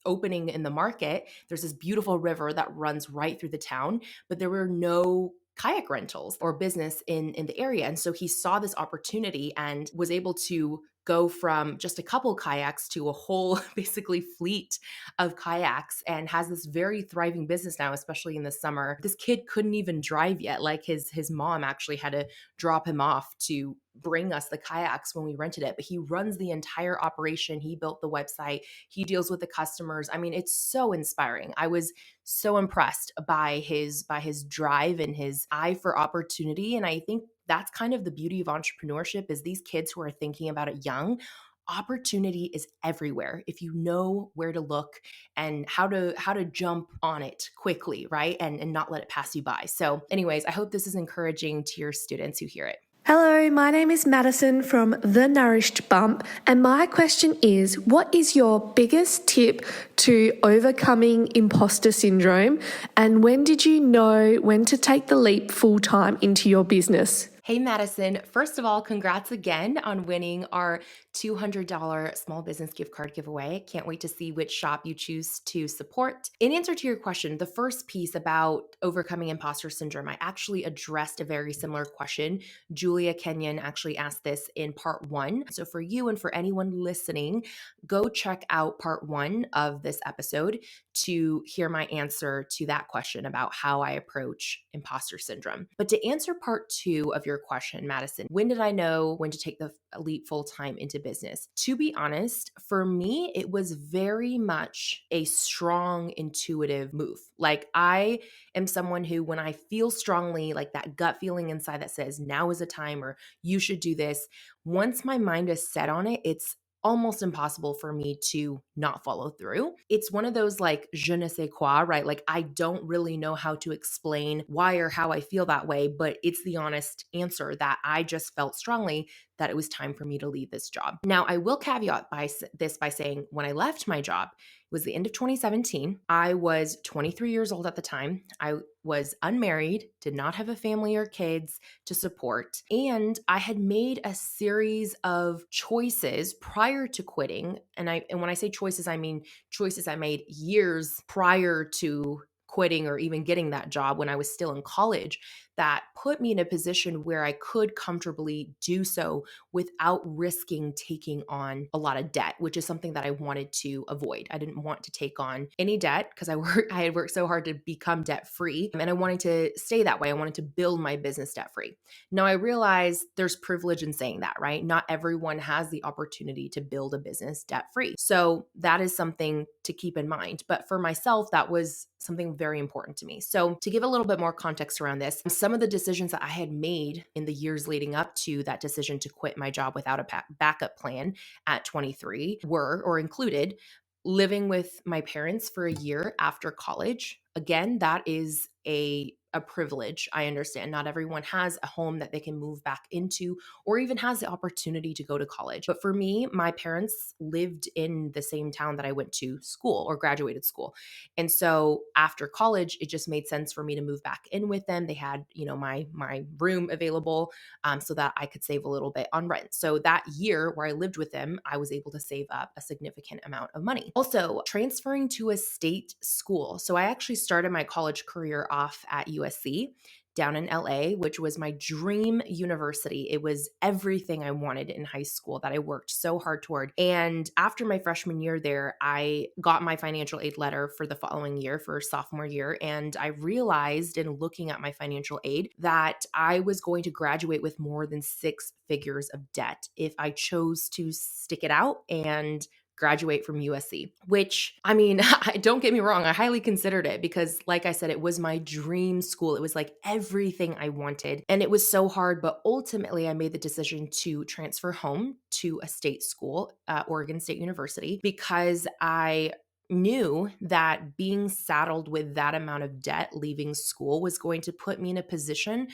opening in the market. There's this beautiful river that runs right through the town, but there were no kayak rentals or business in the area. And so he saw this opportunity and was able to go from just a couple kayaks to a whole basically fleet of kayaks and has this very thriving business now, especially in the summer. This kid couldn't even drive yet. Like his mom actually had to drop him off to bring us the kayaks when we rented it, but he runs the entire operation. He built the website. He deals with the customers. I mean, it's so inspiring. I was so impressed by his drive and his eye for opportunity. And I think that's kind of the beauty of entrepreneurship is these kids who are thinking about it young. Opportunity is everywhere if you know where to look and how to jump on it quickly, right? And not let it pass you by. So anyways, I hope this is encouraging to your students who hear it. Hello, my name is Madison from The Nourished Bump, and my question is, what is your biggest tip to overcoming imposter syndrome, and when did you know when to take the leap full-time into your business? Hey, Madison. First of all, congrats again on winning our $200 small business gift card giveaway. Can't wait to see which shop you choose to support. In answer to your question, the first piece about overcoming imposter syndrome, I actually addressed a very similar question. Julia Kenyon actually asked this in part 1. So for you and for anyone listening, go check out part 1 of this episode to hear my answer to that question about how I approach imposter syndrome. But to answer part 2 of your question, Madison, when did I know when to take the leap full time into business? To be honest, for me, it was very much a strong, intuitive move. Like I am someone who, when I feel strongly, like that gut feeling inside that says now is a time or you should do this, once my mind is set on it, it's almost impossible for me to not follow through. It's one of those like je ne sais quoi, right? Like I don't really know how to explain why or how I feel that way, but it's the honest answer that I just felt strongly that it was time for me to leave this job. Now, I will caveat by saying when I left my job, it was the end of 2017. I was 23 years old at the time. I was unmarried, did not have a family or kids to support, and I had made a series of choices prior to quitting. And when I say choices, I mean choices I made years prior to quitting or even getting that job when I was still in college that put me in a position where I could comfortably do so without risking taking on a lot of debt, which is something that I wanted to avoid. I didn't want to take on any debt because I had worked so hard to become debt free, and I wanted to stay that way. I wanted to build my business debt free. Now I realize there's privilege in saying that, right? Not everyone has the opportunity to build a business debt free. So that is something to keep in mind. But for myself, that was something very important to me. So to give a little bit more context around this, some of the decisions that I had made in the years leading up to that decision to quit my job without a backup plan at 23 were or included living with my parents for a year after college. Again, that is a privilege. I understand not everyone has a home that they can move back into or even has the opportunity to go to college. But for me, my parents lived in the same town that I went to school or graduated school. And so after college, it just made sense for me to move back in with them. They had, my room available so that I could save a little bit on rent. So that year where I lived with them, I was able to save up a significant amount of money. Also, transferring to a state school. So I actually started my college career off at USC down in LA, which was my dream university. It was everything I wanted in high school that I worked so hard toward. And after my freshman year there, I got my financial aid letter for the following year, for sophomore year. And I realized in looking at my financial aid that I was going to graduate with more than 6 figures of debt if I chose to stick it out and graduate from USC, which, I mean, don't get me wrong, I highly considered it because, like I said, it was my dream school. It was like everything I wanted. And it was so hard, but ultimately I made the decision to transfer home to a state school, Oregon State University, because I knew that being saddled with that amount of debt leaving school was going to put me in a position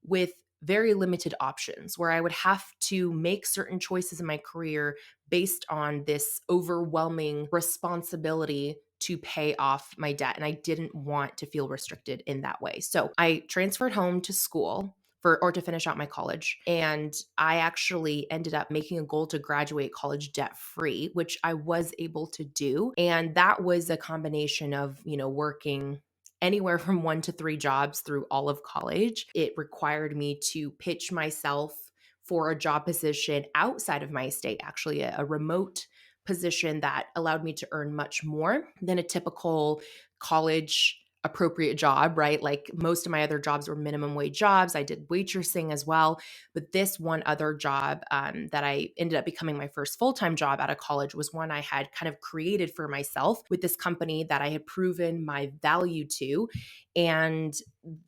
with very limited options where I would have to make certain choices in my career based on this overwhelming responsibility to pay off my debt. And I didn't want to feel restricted in that way. So I transferred home to school to finish out my college. And I actually ended up making a goal to graduate college debt free, which I was able to do. And that was a combination of, working anywhere from 1 to 3 jobs through all of college. It required me to pitch myself for a job position outside of my state, actually a remote position that allowed me to earn much more than a typical college appropriate job, right? Like most of my other jobs were minimum wage jobs. I did waitressing as well. But this one other job that I ended up becoming my first full-time job out of college was one I had kind of created for myself with this company that I had proven my value to. And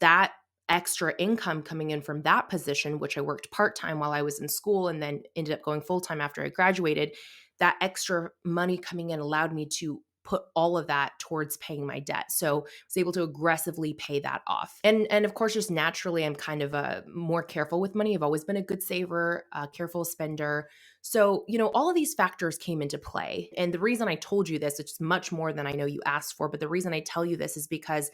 that extra income coming in from that position, which I worked part-time while I was in school and then ended up going full-time after I graduated, that extra money coming in allowed me to put all of that towards paying my debt. So I was able to aggressively pay that off. And of course, just naturally, I'm kind of more careful with money. I've always been a good saver, a careful spender. So, all of these factors came into play. And the reason I told you this, it's much more than I know you asked for, but the reason I tell you this is because,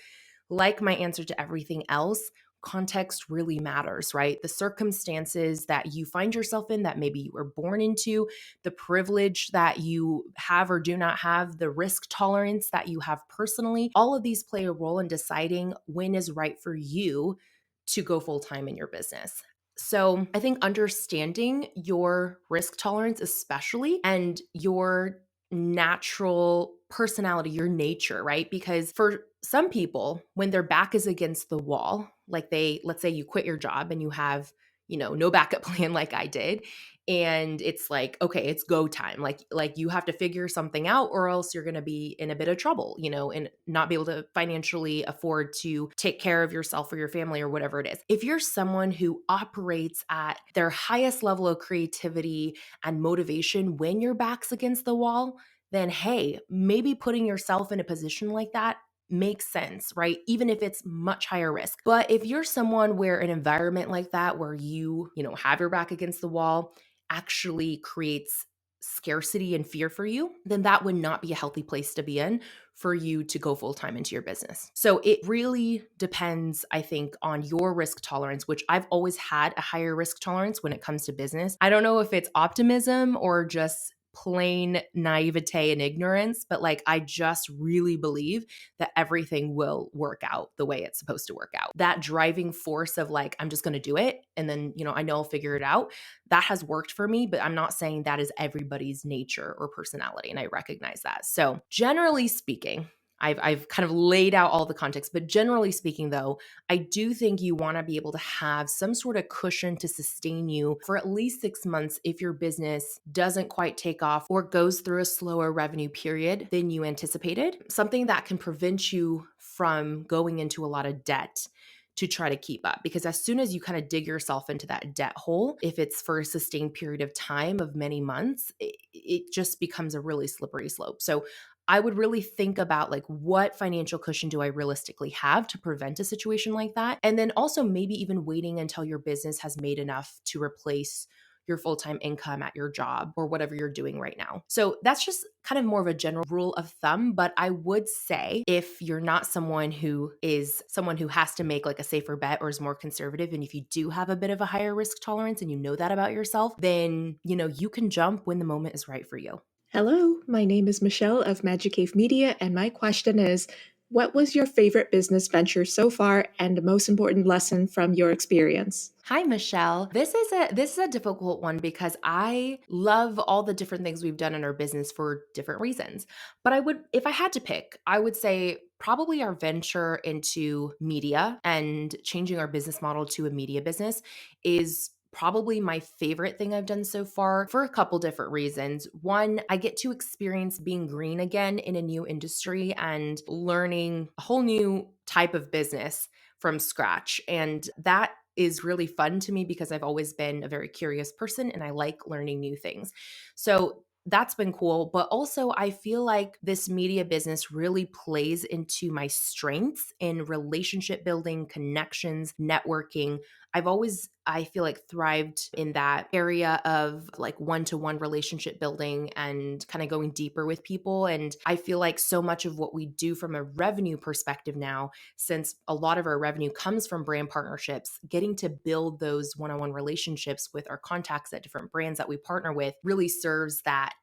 like my answer to everything else, context really matters, right? The circumstances that you find yourself in, that maybe you were born into, the privilege that you have or do not have, the risk tolerance that you have personally, all of these play a role in deciding when is right for you to go full-time in your business. So I think understanding your risk tolerance, especially, and your natural personality, your nature, right? Because for some people, when their back is against the wall, like let's say you quit your job and you have, no backup plan like I did. And it's like, okay, it's go time. Like you have to figure something out or else you're going to be in a bit of trouble, and not be able to financially afford to take care of yourself or your family or whatever it is. If you're someone who operates at their highest level of creativity and motivation when your back's against the wall, then hey, maybe putting yourself in a position like that makes sense, right? Even if it's much higher risk. But if you're someone where an environment like that, where you have your back against the wall, actually creates scarcity and fear for you, then that would not be a healthy place to be in for you to go full-time into your business. So it really depends, I think, on your risk tolerance, which I've always had a higher risk tolerance when it comes to business. I don't know if it's optimism or just plain naivete and ignorance, but I just really believe that everything will work out the way it's supposed to work out. That driving force of I'm just going to do it. And then, I know I'll figure it out. That has worked for me, but I'm not saying that is everybody's nature or personality. And I recognize that. So generally speaking, I've kind of laid out all the context, but generally speaking though, I do think you want to be able to have some sort of cushion to sustain you for at least 6 months if your business doesn't quite take off or goes through a slower revenue period than you anticipated. Something that can prevent you from going into a lot of debt to try to keep up. Because as soon as you kind of dig yourself into that debt hole, if it's for a sustained period of time of many months, it just becomes a really slippery slope. So I would really think about what financial cushion do I realistically have to prevent a situation like that? And then also maybe even waiting until your business has made enough to replace your full-time income at your job or whatever you're doing right now. So that's just kind of more of a general rule of thumb. But I would say if you're not someone who has to make a safer bet or is more conservative, and if you do have a bit of a higher risk tolerance and you know that about yourself, then you can jump when the moment is right for you. Hello, my name is Michelle of Magic Cave Media, and my question is, what was your favorite business venture so far and the most important lesson from your experience? Hi, Michelle. This is a difficult one because I love all the different things we've done in our business for different reasons. But if I had to pick, I would say probably our venture into media and changing our business model to a media business is probably my favorite thing I've done so far for a couple different reasons. One, I get to experience being green again in a new industry and learning a whole new type of business from scratch. And that is really fun to me because I've always been a very curious person and I like learning new things. So that's been cool. But also, I feel like this media business really plays into my strengths in relationship building, connections, networking. I've always, I feel like, thrived in that area of like one-to-one relationship building and kind of going deeper with people. And I feel like so much of what we do from a revenue perspective now, since a lot of our revenue comes from brand partnerships, getting to build those one-on-one relationships with our contacts at different brands that we partner with really serves that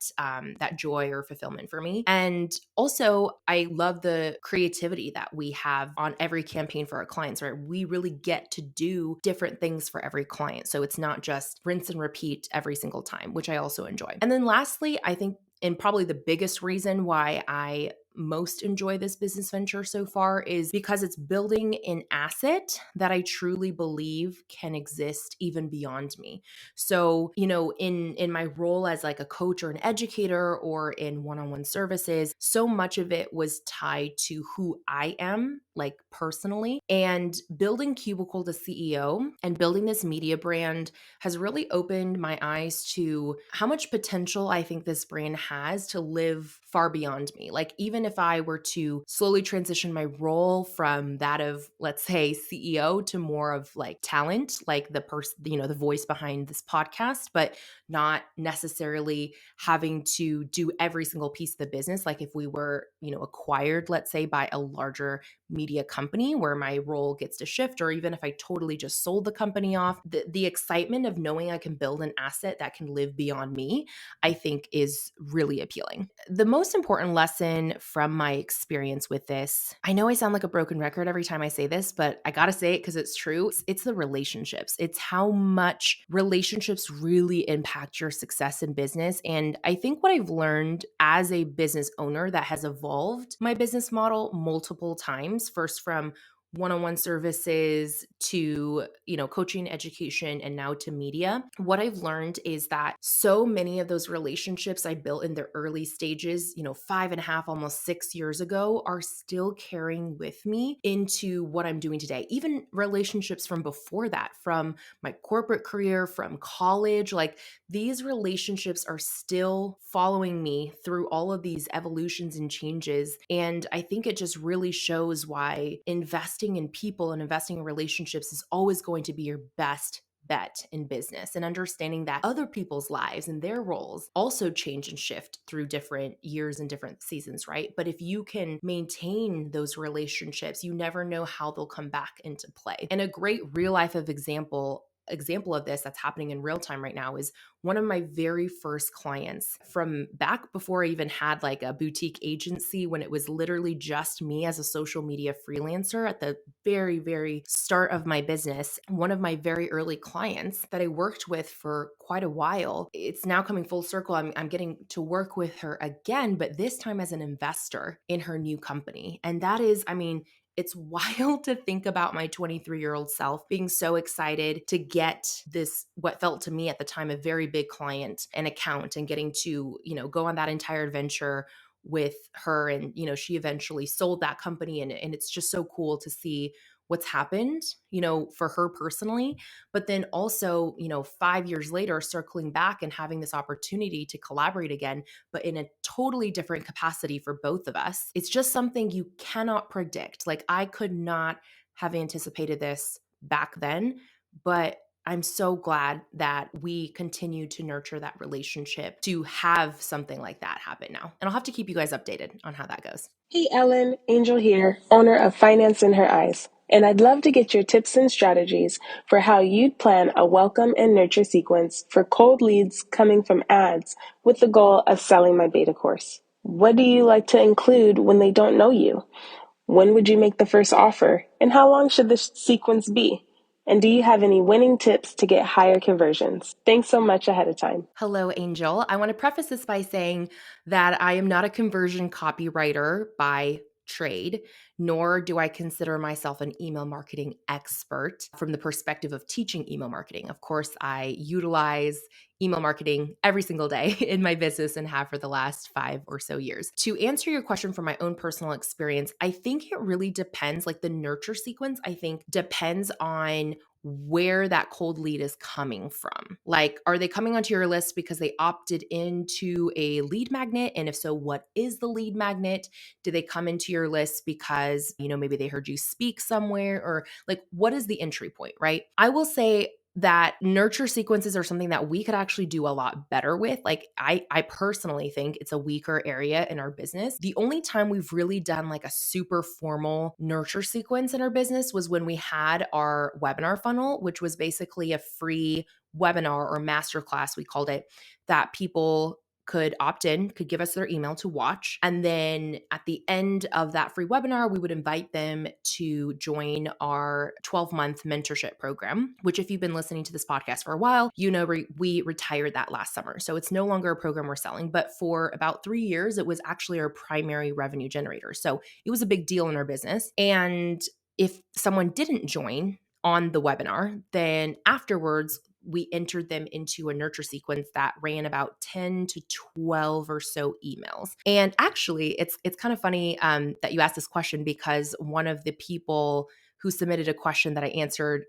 that joy or fulfillment for me. And also, I love the creativity that we have on every campaign for our clients, right? We really get to do different things for every client. So it's not just rinse and repeat every single time, which I also enjoy. And then lastly, I think, and probably the biggest reason why I most enjoy this business venture so far is because it's building an asset that I truly believe can exist even beyond me. So, in my role as like a coach or an educator or in one-on-one services, so much of it was tied to who I am, like personally. And building Cubicle to CEO and building this media brand has really opened my eyes to how much potential I think this brand has to live far beyond me. Like, even if I were to slowly transition my role from that of, let's say, CEO to more of like talent, like the person, the voice behind this podcast, but not necessarily having to do every single piece of the business. Like if we were, acquired, let's say, by a larger media company where my role gets to shift, or even if I totally just sold the company off, the excitement of knowing I can build an asset that can live beyond me, I think is really appealing. The most important lesson from my experience with this, I know I sound like a broken record every time I say this, but I gotta say it because it's true. It's the relationships. It's how much relationships really impact your success in business. And I think what I've learned as a business owner that has evolved my business model multiple times, first from one-on-one services to, coaching, education, and now to media. What I've learned is that so many of those relationships I built in the early stages, 5.5, almost 6 years ago, are still carrying with me into what I'm doing today. Even relationships from before that, from my corporate career, from college, like these relationships are still following me through all of these evolutions and changes. And I think it just really shows why investing in people and investing in relationships is always going to be your best bet in business, and understanding that other people's lives and their roles also change and shift through different years and different seasons, right? But if you can maintain those relationships, you never know how they'll come back into play. And a great real life example of this that's happening in real time right now is one of my very first clients from back before I even had like a boutique agency, when it was literally just me as a social media freelancer at the very, very start of my business. One of my very early clients that I worked with for quite a while, it's now coming full circle. I'm getting to work with her again, but this time as an investor in her new company. And that is, it's wild to think about my 23-year-old self being so excited to get this, what felt to me at the time, a very big client, an account, and getting to, go on that entire adventure with her. And, she eventually sold that company. And it's just so cool to see what's happened, for her personally, but then also, 5 years later, circling back and having this opportunity to collaborate again, but in a totally different capacity for both of us. It's just something you cannot predict. Like I could not have anticipated this back then, but I'm so glad that we continue to nurture that relationship to have something like that happen now. And I'll have to keep you guys updated on how that goes. Hey Ellen, Angel here, owner of Finance in Her Eyes. And I'd love to get your tips and strategies for how you'd plan a welcome and nurture sequence for cold leads coming from ads with the goal of selling my beta course. What do you like to include when they don't know you? When would you make the first offer? And how long should this sequence be? And do you have any winning tips to get higher conversions? Thanks so much ahead of time. Hello, Angel. I want to preface this by saying that I am not a conversion copywriter by trade, nor do I consider myself an email marketing expert from the perspective of teaching email marketing. Of course, I utilize email marketing every single day in my business and have for the last 5 or so years. To answer your question from my own personal experience, I think it really depends. Like the nurture sequence, I think depends on where that cold lead is coming from. Like, are they coming onto your list because they opted into a lead magnet? And if so, what is the lead magnet? Do they come into your list because, maybe they heard you speak somewhere, or like, what is the entry point, right? I will say that nurture sequences are something that we could actually do a lot better with. Like I personally think it's a weaker area in our business. The only time we've really done like a super formal nurture sequence in our business was when we had our webinar funnel, which was basically a free webinar or masterclass, we called it, that people could opt in, could give us their email to watch. And then at the end of that free webinar, we would invite them to join our 12-month mentorship program, which if you've been listening to this podcast for a while, we retired that last summer. So it's no longer a program we're selling, but for about 3 years, it was actually our primary revenue generator. So it was a big deal in our business. And if someone didn't join on the webinar, then afterwards, we entered them into a nurture sequence that ran about 10 to 12 or so emails. And actually, it's kind of funny that you asked this question, because one of the people who submitted a question that I answered,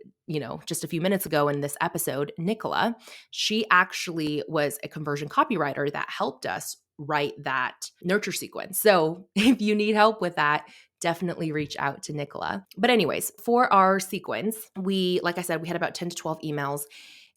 just a few minutes ago in this episode, Nicola, she actually was a conversion copywriter that helped us write that nurture sequence. So if you need help with that, definitely reach out to Nicola. But anyways, for our sequence, like I said, we had about 10 to 12 emails.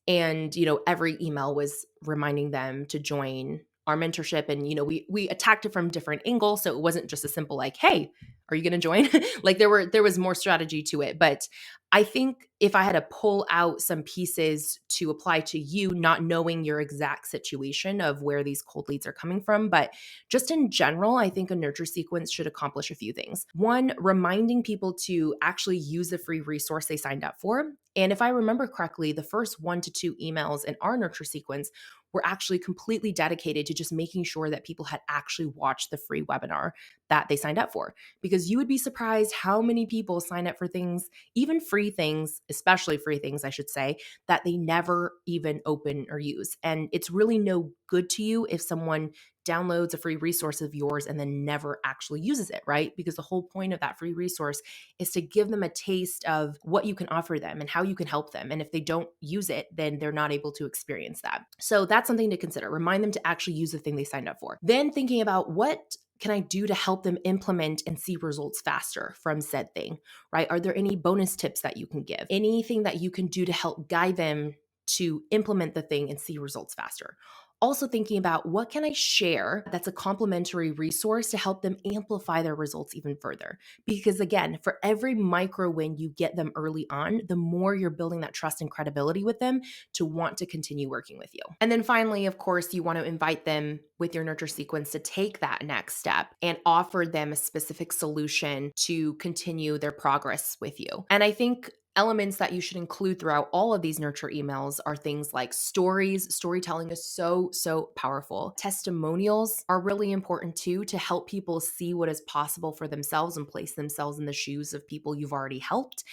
And, every email was reminding them to join our mentorship. And, we attacked it from different angles. So it wasn't just a simple like, hey, are you going to join? Like there was more strategy to it. But I think if I had to pull out some pieces to apply to you, not knowing your exact situation of where these cold leads are coming from, but just in general, I think a nurture sequence should accomplish a few things. One, reminding people to actually use the free resource they signed up for. And if I remember correctly, the first 1 to 2 emails in our nurture sequence were actually completely dedicated to just making sure that people had actually watched the free webinar that they signed up for. Because you would be surprised how many people sign up for things, even free things, especially free things, I should say, that they never even open or use. And it's really no good to you if someone downloads a free resource of yours and then never actually uses it, right? Because the whole point of that free resource is to give them a taste of what you can offer them and how you can help them. And if they don't use it, then they're not able to experience that. So that's something to consider. Remind them to actually use the thing they signed up for. Then thinking about what can I do to help them implement and see results faster from said thing, right? Are there any bonus tips that you can give? Anything that you can do to help guide them to implement the thing and see results faster? Also thinking about what can I share that's a complementary resource to help them amplify their results even further. Because again, for every micro win you get them early on, the more you're building that trust and credibility with them to want to continue working with you. And then finally, of course, you want to invite them with your nurture sequence to take that next step and offer them a specific solution to continue their progress with you. And I think elements that you should include throughout all of these nurture emails are things like stories. Storytelling is so powerful. Testimonials are really important too, to help people see what is possible for themselves and place themselves in the shoes of people you've already helped.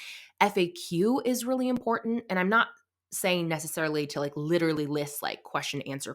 FAQ is really important. And I'm not saying necessarily to like literally list like question, answer,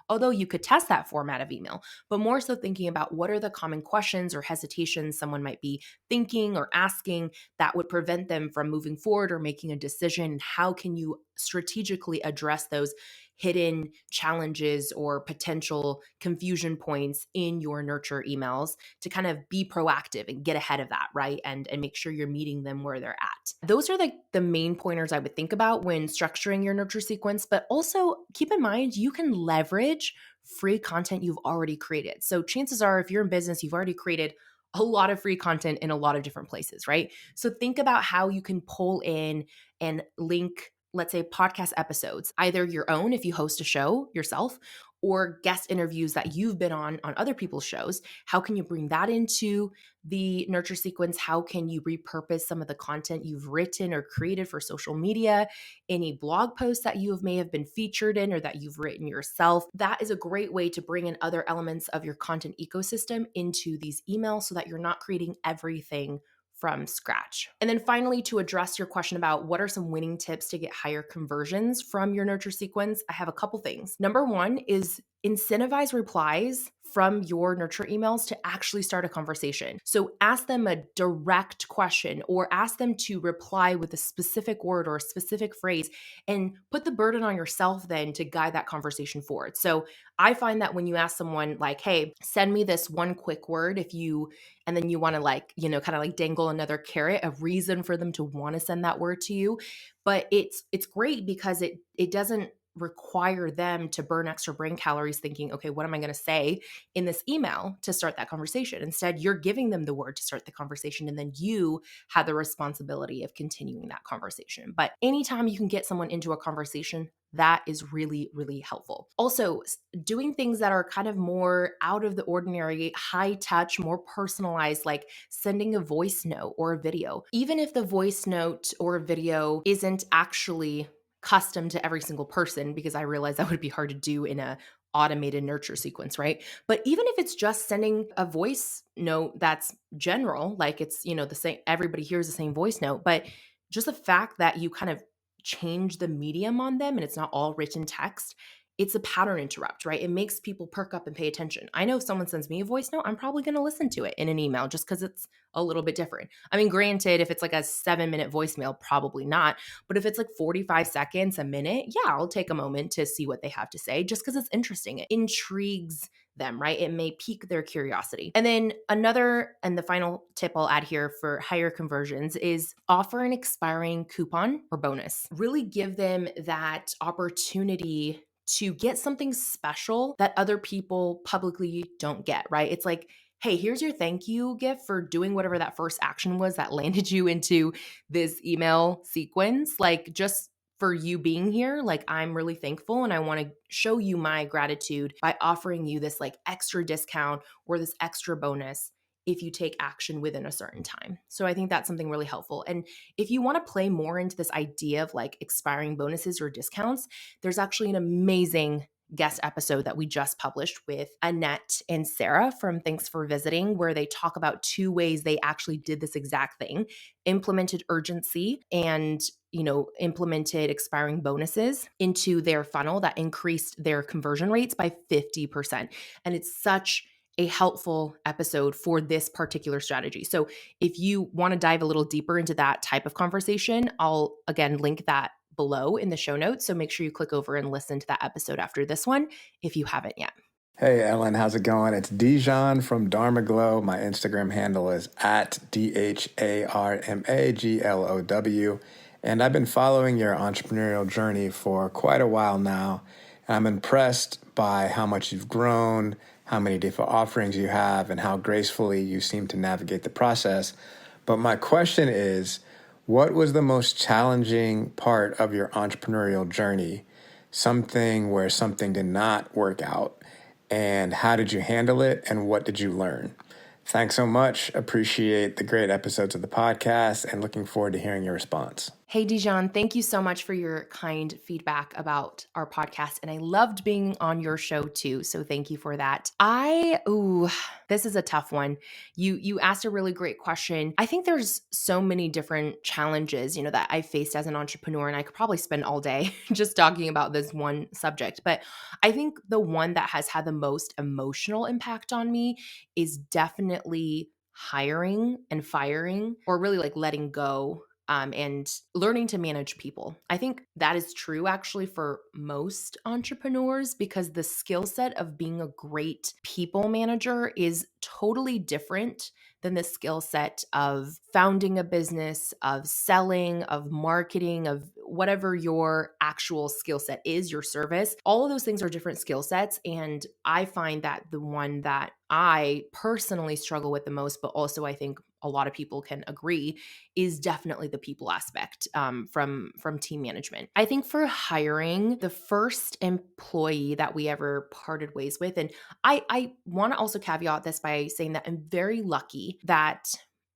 although you could test that format of email, but more so thinking about what are the common questions or hesitations someone might be thinking or asking that would prevent them from moving forward or making a decision. And how can you strategically address those hidden challenges or potential confusion points in your nurture emails to kind of be proactive and get ahead of that, right? And make sure you're meeting them where they're at. Those are the main pointers I would think about when structuring your nurture sequence, but also keep in mind you can leverage free content you've already created. So chances are, if you're in business, you've already created a lot of free content in a lot of different places, right? So think about how you can pull in and link let's say podcast episodes, either your own if you host a show yourself, or guest interviews that you've been on other people's shows. How can you bring that into the nurture sequence? How can you repurpose some of the content you've written or created for social media? Any blog posts that you may have been featured in or that you've written yourself? That is a great way to bring in other elements of your content ecosystem into these emails so that you're not creating everything from scratch. And then finally, to address your question about what are some winning tips to get higher conversions from your nurture sequence, I have a couple things. Number one is incentivize replies from your nurture emails to actually start a conversation. So ask them a direct question or ask them to reply with a specific word or a specific phrase and put the burden on yourself then to guide that conversation forward. So I find that when you ask someone like, hey, send me this one quick word and then you want to kind of dangle another carrot, a reason for them to want to send that word to you. But it's great because it doesn't require them to burn extra brain calories thinking, okay, what am I going to say in this email to start that conversation? Instead, you're giving them the word to start the conversation, and then you have the responsibility of continuing that conversation. But anytime you can get someone into a conversation, that is really, really helpful. Also, doing things that are kind of more out of the ordinary, high touch, more personalized, like sending a voice note or a video. Even if the voice note or video isn't actually custom to every single person, because I realize that would be hard to do in a automated nurture sequence, right? But even if it's just sending a voice note that's general, like it's, the same, everybody hears the same voice note, but just the fact that you kind of change the medium on them and it's not all written text, it's a pattern interrupt, right? It makes people perk up and pay attention. I know if someone sends me a voice note, I'm probably going to listen to it in an email just because it's a little bit different. I mean, granted, if it's like a 7-minute voicemail, probably not. But if it's like 45 seconds, a minute, yeah, I'll take a moment to see what they have to say just because it's interesting. It intrigues them, right? It may pique their curiosity. And then the final tip I'll add here for higher conversions is offer an expiring coupon or bonus. Really give them that opportunity to get something special that other people publicly don't get, right? It's like, hey, here's your thank you gift for doing whatever that first action was that landed you into this email sequence. Like, just for you being here, like, I'm really thankful and I want to show you my gratitude by offering you this like extra discount or this extra bonus if you take action within a certain time. So I think that's something really helpful. And if you want to play more into this idea of like expiring bonuses or discounts, there's actually an amazing guest episode that we just published with Annette and Sarah from Thanks for Visiting, where they talk about 2 ways they actually did this exact thing, implemented urgency and implemented expiring bonuses into their funnel that increased their conversion rates by 50%. And it's such a helpful episode for this particular strategy. So if you want to dive a little deeper into that type of conversation, I'll again link that below in the show notes. So make sure you click over and listen to that episode after this one if you haven't yet. Hey, Ellen, how's it going? It's Dijon from Dharma Glow. My Instagram handle is at DHARMAGLOW. And I've been following your entrepreneurial journey for quite a while now. And I'm impressed by how much you've grown, how many different offerings you have, and how gracefully you seem to navigate the process. But my question is, what was the most challenging part of your entrepreneurial journey? Something where something did not work out, and how did you handle it, and what did you learn? Thanks so much. Appreciate the great episodes of the podcast and looking forward to hearing your response. Hey, Dijon, thank you so much for your kind feedback about our podcast. And I loved being on your show too. So thank you for that. This is a tough one. You asked a really great question. I think there's so many different challenges, that I faced as an entrepreneur, and I could probably spend all day just talking about this one subject. But I think the one that has had the most emotional impact on me is definitely hiring and firing, or really like letting go and learning to manage people. I think that is true actually for most entrepreneurs, because the skill set of being a great people manager is totally different than the skill set of founding a business, of selling, of marketing, of whatever your actual skill set is, your service, all of those things are different skill sets. And I find that the one that I personally struggle with the most, but also I think a lot of people can agree, is definitely the people aspect from team management. I think for hiring, the first employee that we ever parted ways with, and I want to also caveat this by saying that I'm very lucky that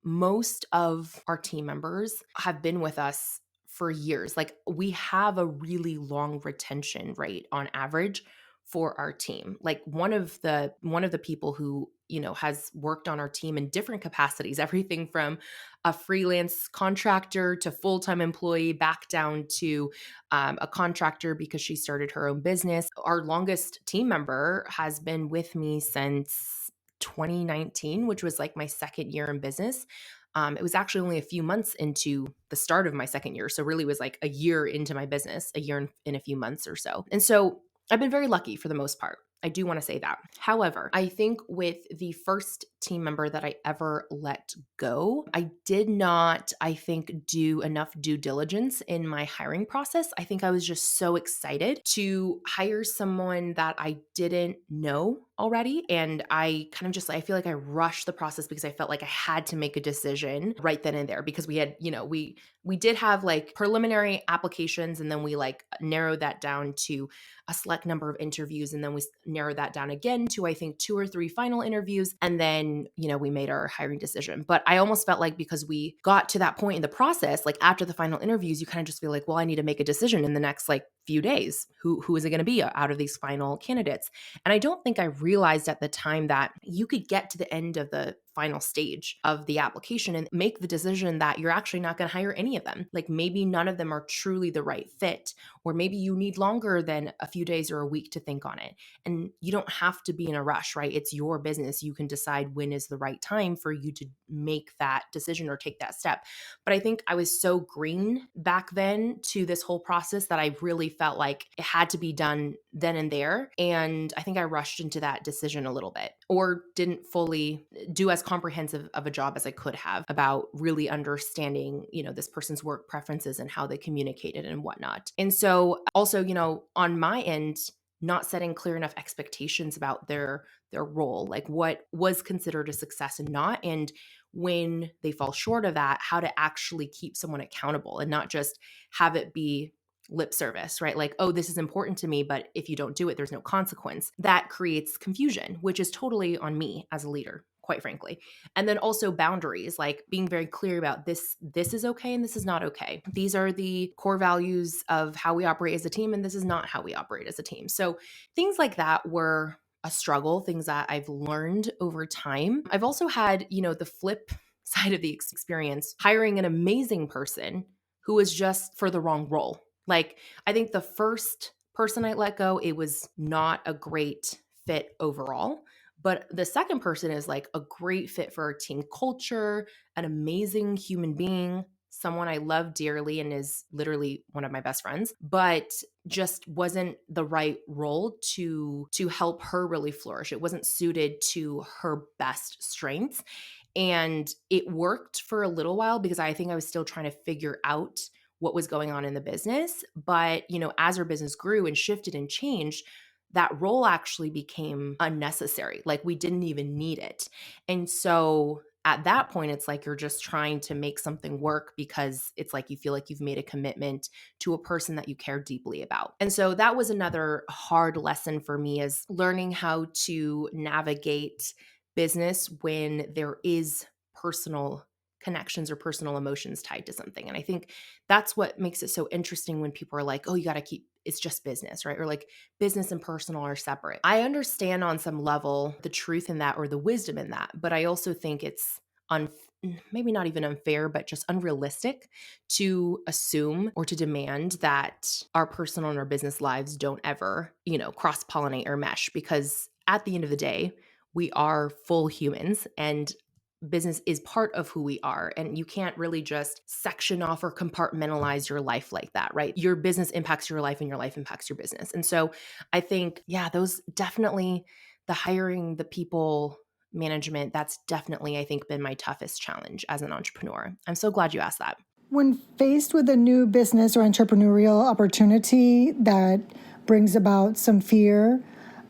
most of our team members have been with us for years. Like, we have a really long retention rate on average for our team. Like, one of the people who, has worked on our team in different capacities, everything from a freelance contractor to full-time employee, back down to a contractor because she started her own business. Our longest team member has been with me since 2019, which was like my second year in business. It was actually only a few months into the start of my second year. So really was like a year into my business, a year in a few months or so. And so I've been very lucky for the most part. I do want to say that. However, I think with the first team member that I ever let go, I did not, I think, do enough due diligence in my hiring process. I think I was just so excited to hire someone that I didn't know already. And I kind of just, I feel like I rushed the process because I felt like I had to make a decision right then and there, because we had, we did have like preliminary applications, and then we like narrowed that down to a select number of interviews. And then we narrowed that down again to, I think, 2 or 3 final interviews. And then, we made our hiring decision. But I almost felt like, because we got to that point in the process, like after the final interviews, you kind of just feel like, well, I need to make a decision in the next like few days. Who is it going to be out of these final candidates? And I don't think I realized at the time that you could get to the end of the final stage of the application and make the decision that you're actually not going to hire any of them. Like, maybe none of them are truly the right fit, or maybe you need longer than a few days or a week to think on it. And you don't have to be in a rush, right? It's your business. You can decide when is the right time for you to make that decision or take that step. But I think I was so green back then to this whole process that I really felt like it had to be done then and there. And I think I rushed into that decision a little bit, or didn't fully do as comprehensive of a job as I could have about really understanding, this person's work preferences and how they communicated and whatnot. And so also, on my end, not setting clear enough expectations about their role, like what was considered a success and not, and when they fall short of that, how to actually keep someone accountable and not just have it be lip service, right? Like, oh, this is important to me, but if you don't do it, there's no consequence. That creates confusion, which is totally on me as a leader, quite frankly. And then also boundaries, like being very clear about this is okay and this is not okay. These are the core values of how we operate as a team, and this is not how we operate as a team. So things like that were a struggle, things that I've learned over time. I've also had, the flip side of the experience, hiring an amazing person who was just for the wrong role. Like, I think the first person I let go, it was not a great fit overall. But the second person is like a great fit for our team culture, an amazing human being, someone I love dearly and is literally one of my best friends, but just wasn't the right role to help her really flourish. It wasn't suited to her best strengths. And it worked for a little while because I think I was still trying to figure out what was going on in the business. But, as our business grew and shifted and changed, that role actually became unnecessary. Like, we didn't even need it. And so at that point, it's like you're just trying to make something work because it's like you feel like you've made a commitment to a person that you care deeply about. And so that was another hard lesson for me, is learning how to navigate business when there is personal connections or personal emotions tied to something. And I think that's what makes it so interesting when people are like, oh, you got to keep, it's just business, right? Or like business and personal are separate. I understand on some level the truth in that, or the wisdom in that, but I also think it's maybe not even unfair, but just unrealistic to assume or to demand that our personal and our business lives don't ever, cross-pollinate or mesh, because at the end of the day, we are full humans, and business is part of who we are. And you can't really just section off or compartmentalize your life like that, right? Your business impacts your life and your life impacts your business. And so I think, those definitely, the hiring, the people management, that's definitely, I think, been my toughest challenge as an entrepreneur. I'm so glad you asked that. When faced with a new business or entrepreneurial opportunity that brings about some fear,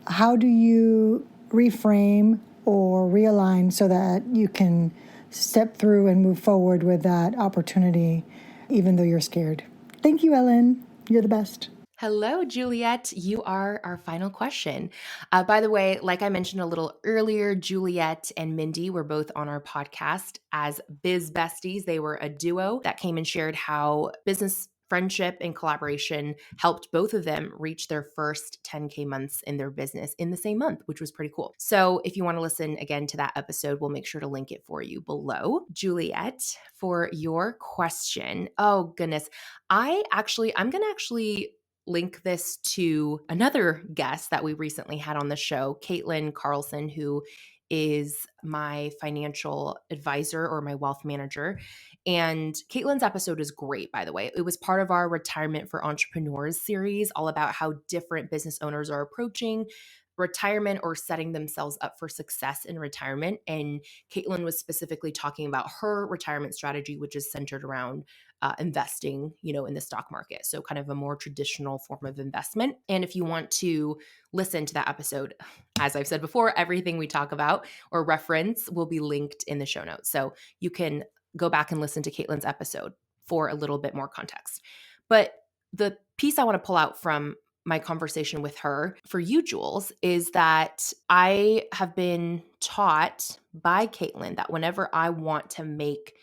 how do you reframe or realign so that you can step through and move forward with that opportunity, even though you're scared? Thank you, Ellen. You're the best. Hello, Juliet. You are our final question. By the way, like I mentioned a little earlier, Juliet and Mindy were both on our podcast as biz besties. They were a duo that came and shared how business friendship and collaboration helped both of them reach their first 10K months in their business in the same month, which was pretty cool. So if you want to listen again to that episode, we'll make sure to link it for you below. Juliet, for your question. Oh, goodness. I'm going to actually link this to another guest that we recently had on the show, Caitlin Carlson, who is my financial advisor or my wealth manager. And Caitlin's episode is great, by the way. It was part of our Retirement for Entrepreneurs series, all about how different business owners are approaching retirement or setting themselves up for success in retirement. And Caitlin was specifically talking about her retirement strategy, which is centered around investing, in the stock market. So kind of a more traditional form of investment. And if you want to listen to that episode, as I've said before, everything we talk about or reference will be linked in the show notes. So you can go back and listen to Caitlin's episode for a little bit more context. But the piece I want to pull out from my conversation with her for you, Jules, is that I have been taught by Caitlin that whenever I want to make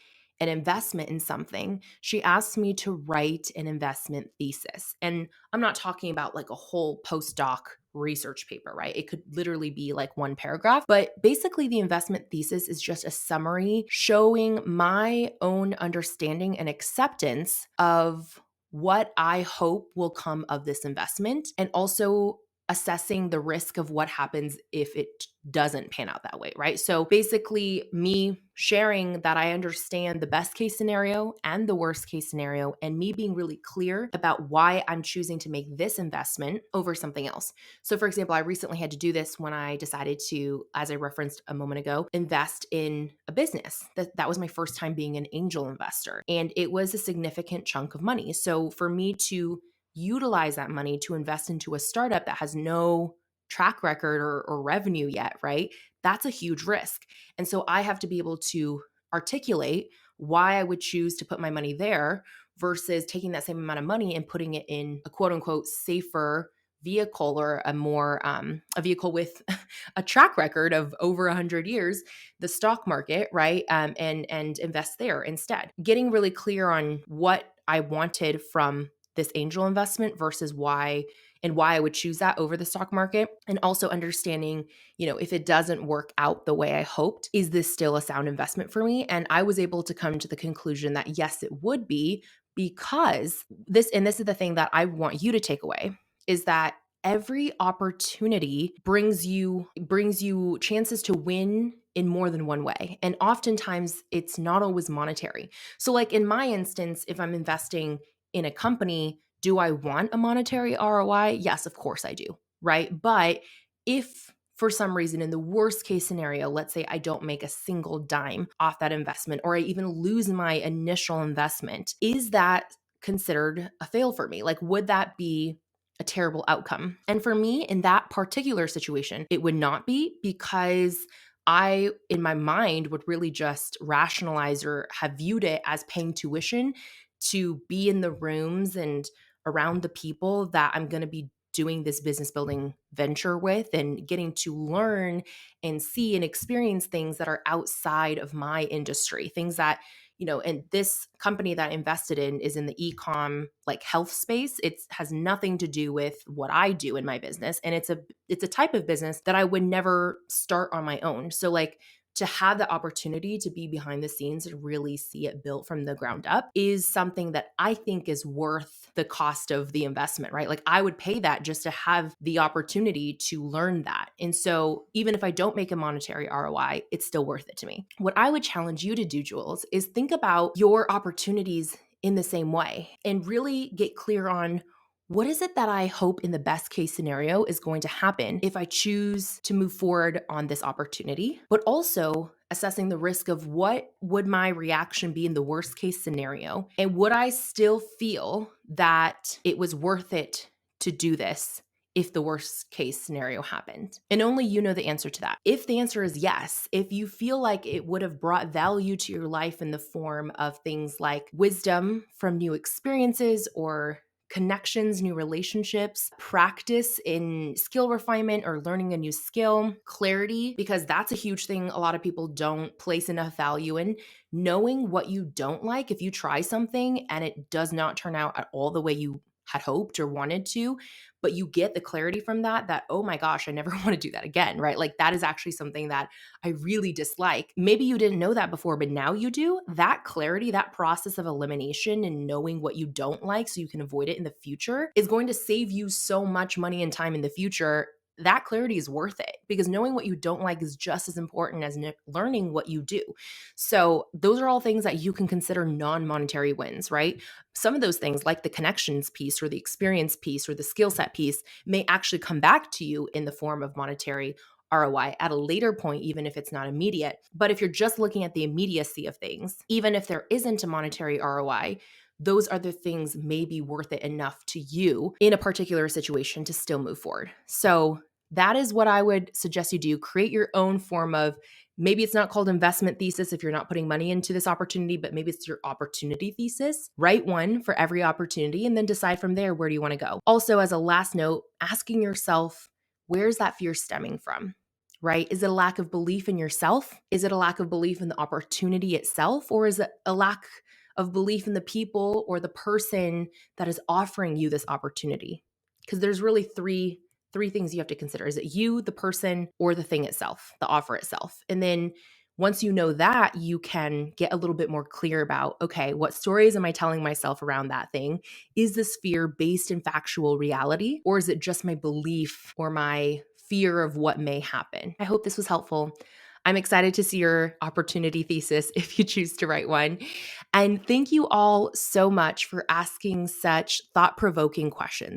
an investment in something, she asks me to write an investment thesis. And I'm not talking about like a whole postdoc research paper, right? It could literally be like one paragraph, but basically the investment thesis is just a summary showing my own understanding and acceptance of what I hope will come of this investment, and also assessing the risk of what happens if it doesn't pan out that way, right? So basically me sharing that I understand the best case scenario and the worst case scenario, and me being really clear about why I'm choosing to make this investment over something else. So for example, I recently had to do this when I decided to, as I referenced a moment ago, invest in a business. That was my first time being an angel investor, and it was a significant chunk of money. So for me to utilize that money to invest into a startup that has no track record or revenue yet, right? That's a huge risk. And so I have to be able to articulate why I would choose to put my money there versus taking that same amount of money and putting it in a quote unquote safer vehicle, or a vehicle with a track record of over 100 years, the stock market, right? And invest there instead. Getting really clear on what I wanted from this angel investment versus why I would choose that over the stock market. And also understanding, if it doesn't work out the way I hoped, is this still a sound investment for me? And I was able to come to the conclusion that yes, it would be, because this is the thing that I want you to take away, is that every opportunity brings you chances to win in more than one way. And oftentimes it's not always monetary. So like in my instance, if I'm investing in a company, do I want a monetary ROI? Yes, of course I do, right? But if for some reason in the worst case scenario, let's say I don't make a single dime off that investment, or I even lose my initial investment, is that considered a fail for me? Like, would that be a terrible outcome? And for me, in that particular situation, it would not be, because I, in my mind, would really just rationalize or have viewed it as paying tuition to be in the rooms and around the people that I'm going to be doing this business building venture with, and getting to learn and see and experience things that are outside of my industry, things that, and this company that I invested in is in the e-com like health space. It has nothing to do with what I do in my business. And it's a type of business that I would never start on my own. So like, to have the opportunity to be behind the scenes and really see it built from the ground up is something that I think is worth the cost of the investment, right? Like I would pay that just to have the opportunity to learn that. And so even if I don't make a monetary ROI, it's still worth it to me. What I would challenge you to do, Jules, is think about your opportunities in the same way and really get clear on, what is it that I hope in the best case scenario is going to happen if I choose to move forward on this opportunity? But also assessing the risk of what would my reaction be in the worst case scenario, and would I still feel that it was worth it to do this if the worst case scenario happened. And only you know the answer to that. If the answer is yes, if you feel like it would have brought value to your life in the form of things like wisdom from new experiences or connections, new relationships, practice in skill refinement or learning a new skill, clarity, because that's a huge thing a lot of people don't place enough value in. Knowing what you don't like, if you try something and it does not turn out at all the way you had hoped or wanted to, but you get the clarity from that, oh my gosh, I never want to do that again, right? Like that is actually something that I really dislike. Maybe you didn't know that before, but now you do. That clarity, that process of elimination and knowing what you don't like so you can avoid it in the future is going to save you so much money and time in the future. That clarity is worth it because knowing what you don't like is just as important as learning what you do. So those are all things that you can consider non-monetary wins, right? Some of those things like the connections piece or the experience piece or the skill set piece may actually come back to you in the form of monetary ROI at a later point, even if it's not immediate. But if you're just looking at the immediacy of things, even if there isn't a monetary ROI, those other things may be worth it enough to you in a particular situation to still move forward. So that is what I would suggest you do. Create your own form of, maybe it's not called investment thesis if you're not putting money into this opportunity, but maybe it's your opportunity thesis. Write one for every opportunity and then decide from there, where do you want to go? Also, as a last note, asking yourself, where's that fear stemming from? Right? Is it a lack of belief in yourself? Is it a lack of belief in the opportunity itself? Or is it a lack of belief in the people or the person that is offering you this opportunity? Because there's really three things you have to consider. Is it you, the person, or the thing itself, the offer itself? And then once you know that, you can get a little bit more clear about, okay, what stories am I telling myself around that thing? Is this fear based in factual reality, or is it just my belief or my fear of what may happen? I hope this was helpful. I'm excited to see your opportunity thesis if you choose to write one. And thank you all so much for asking such thought-provoking questions.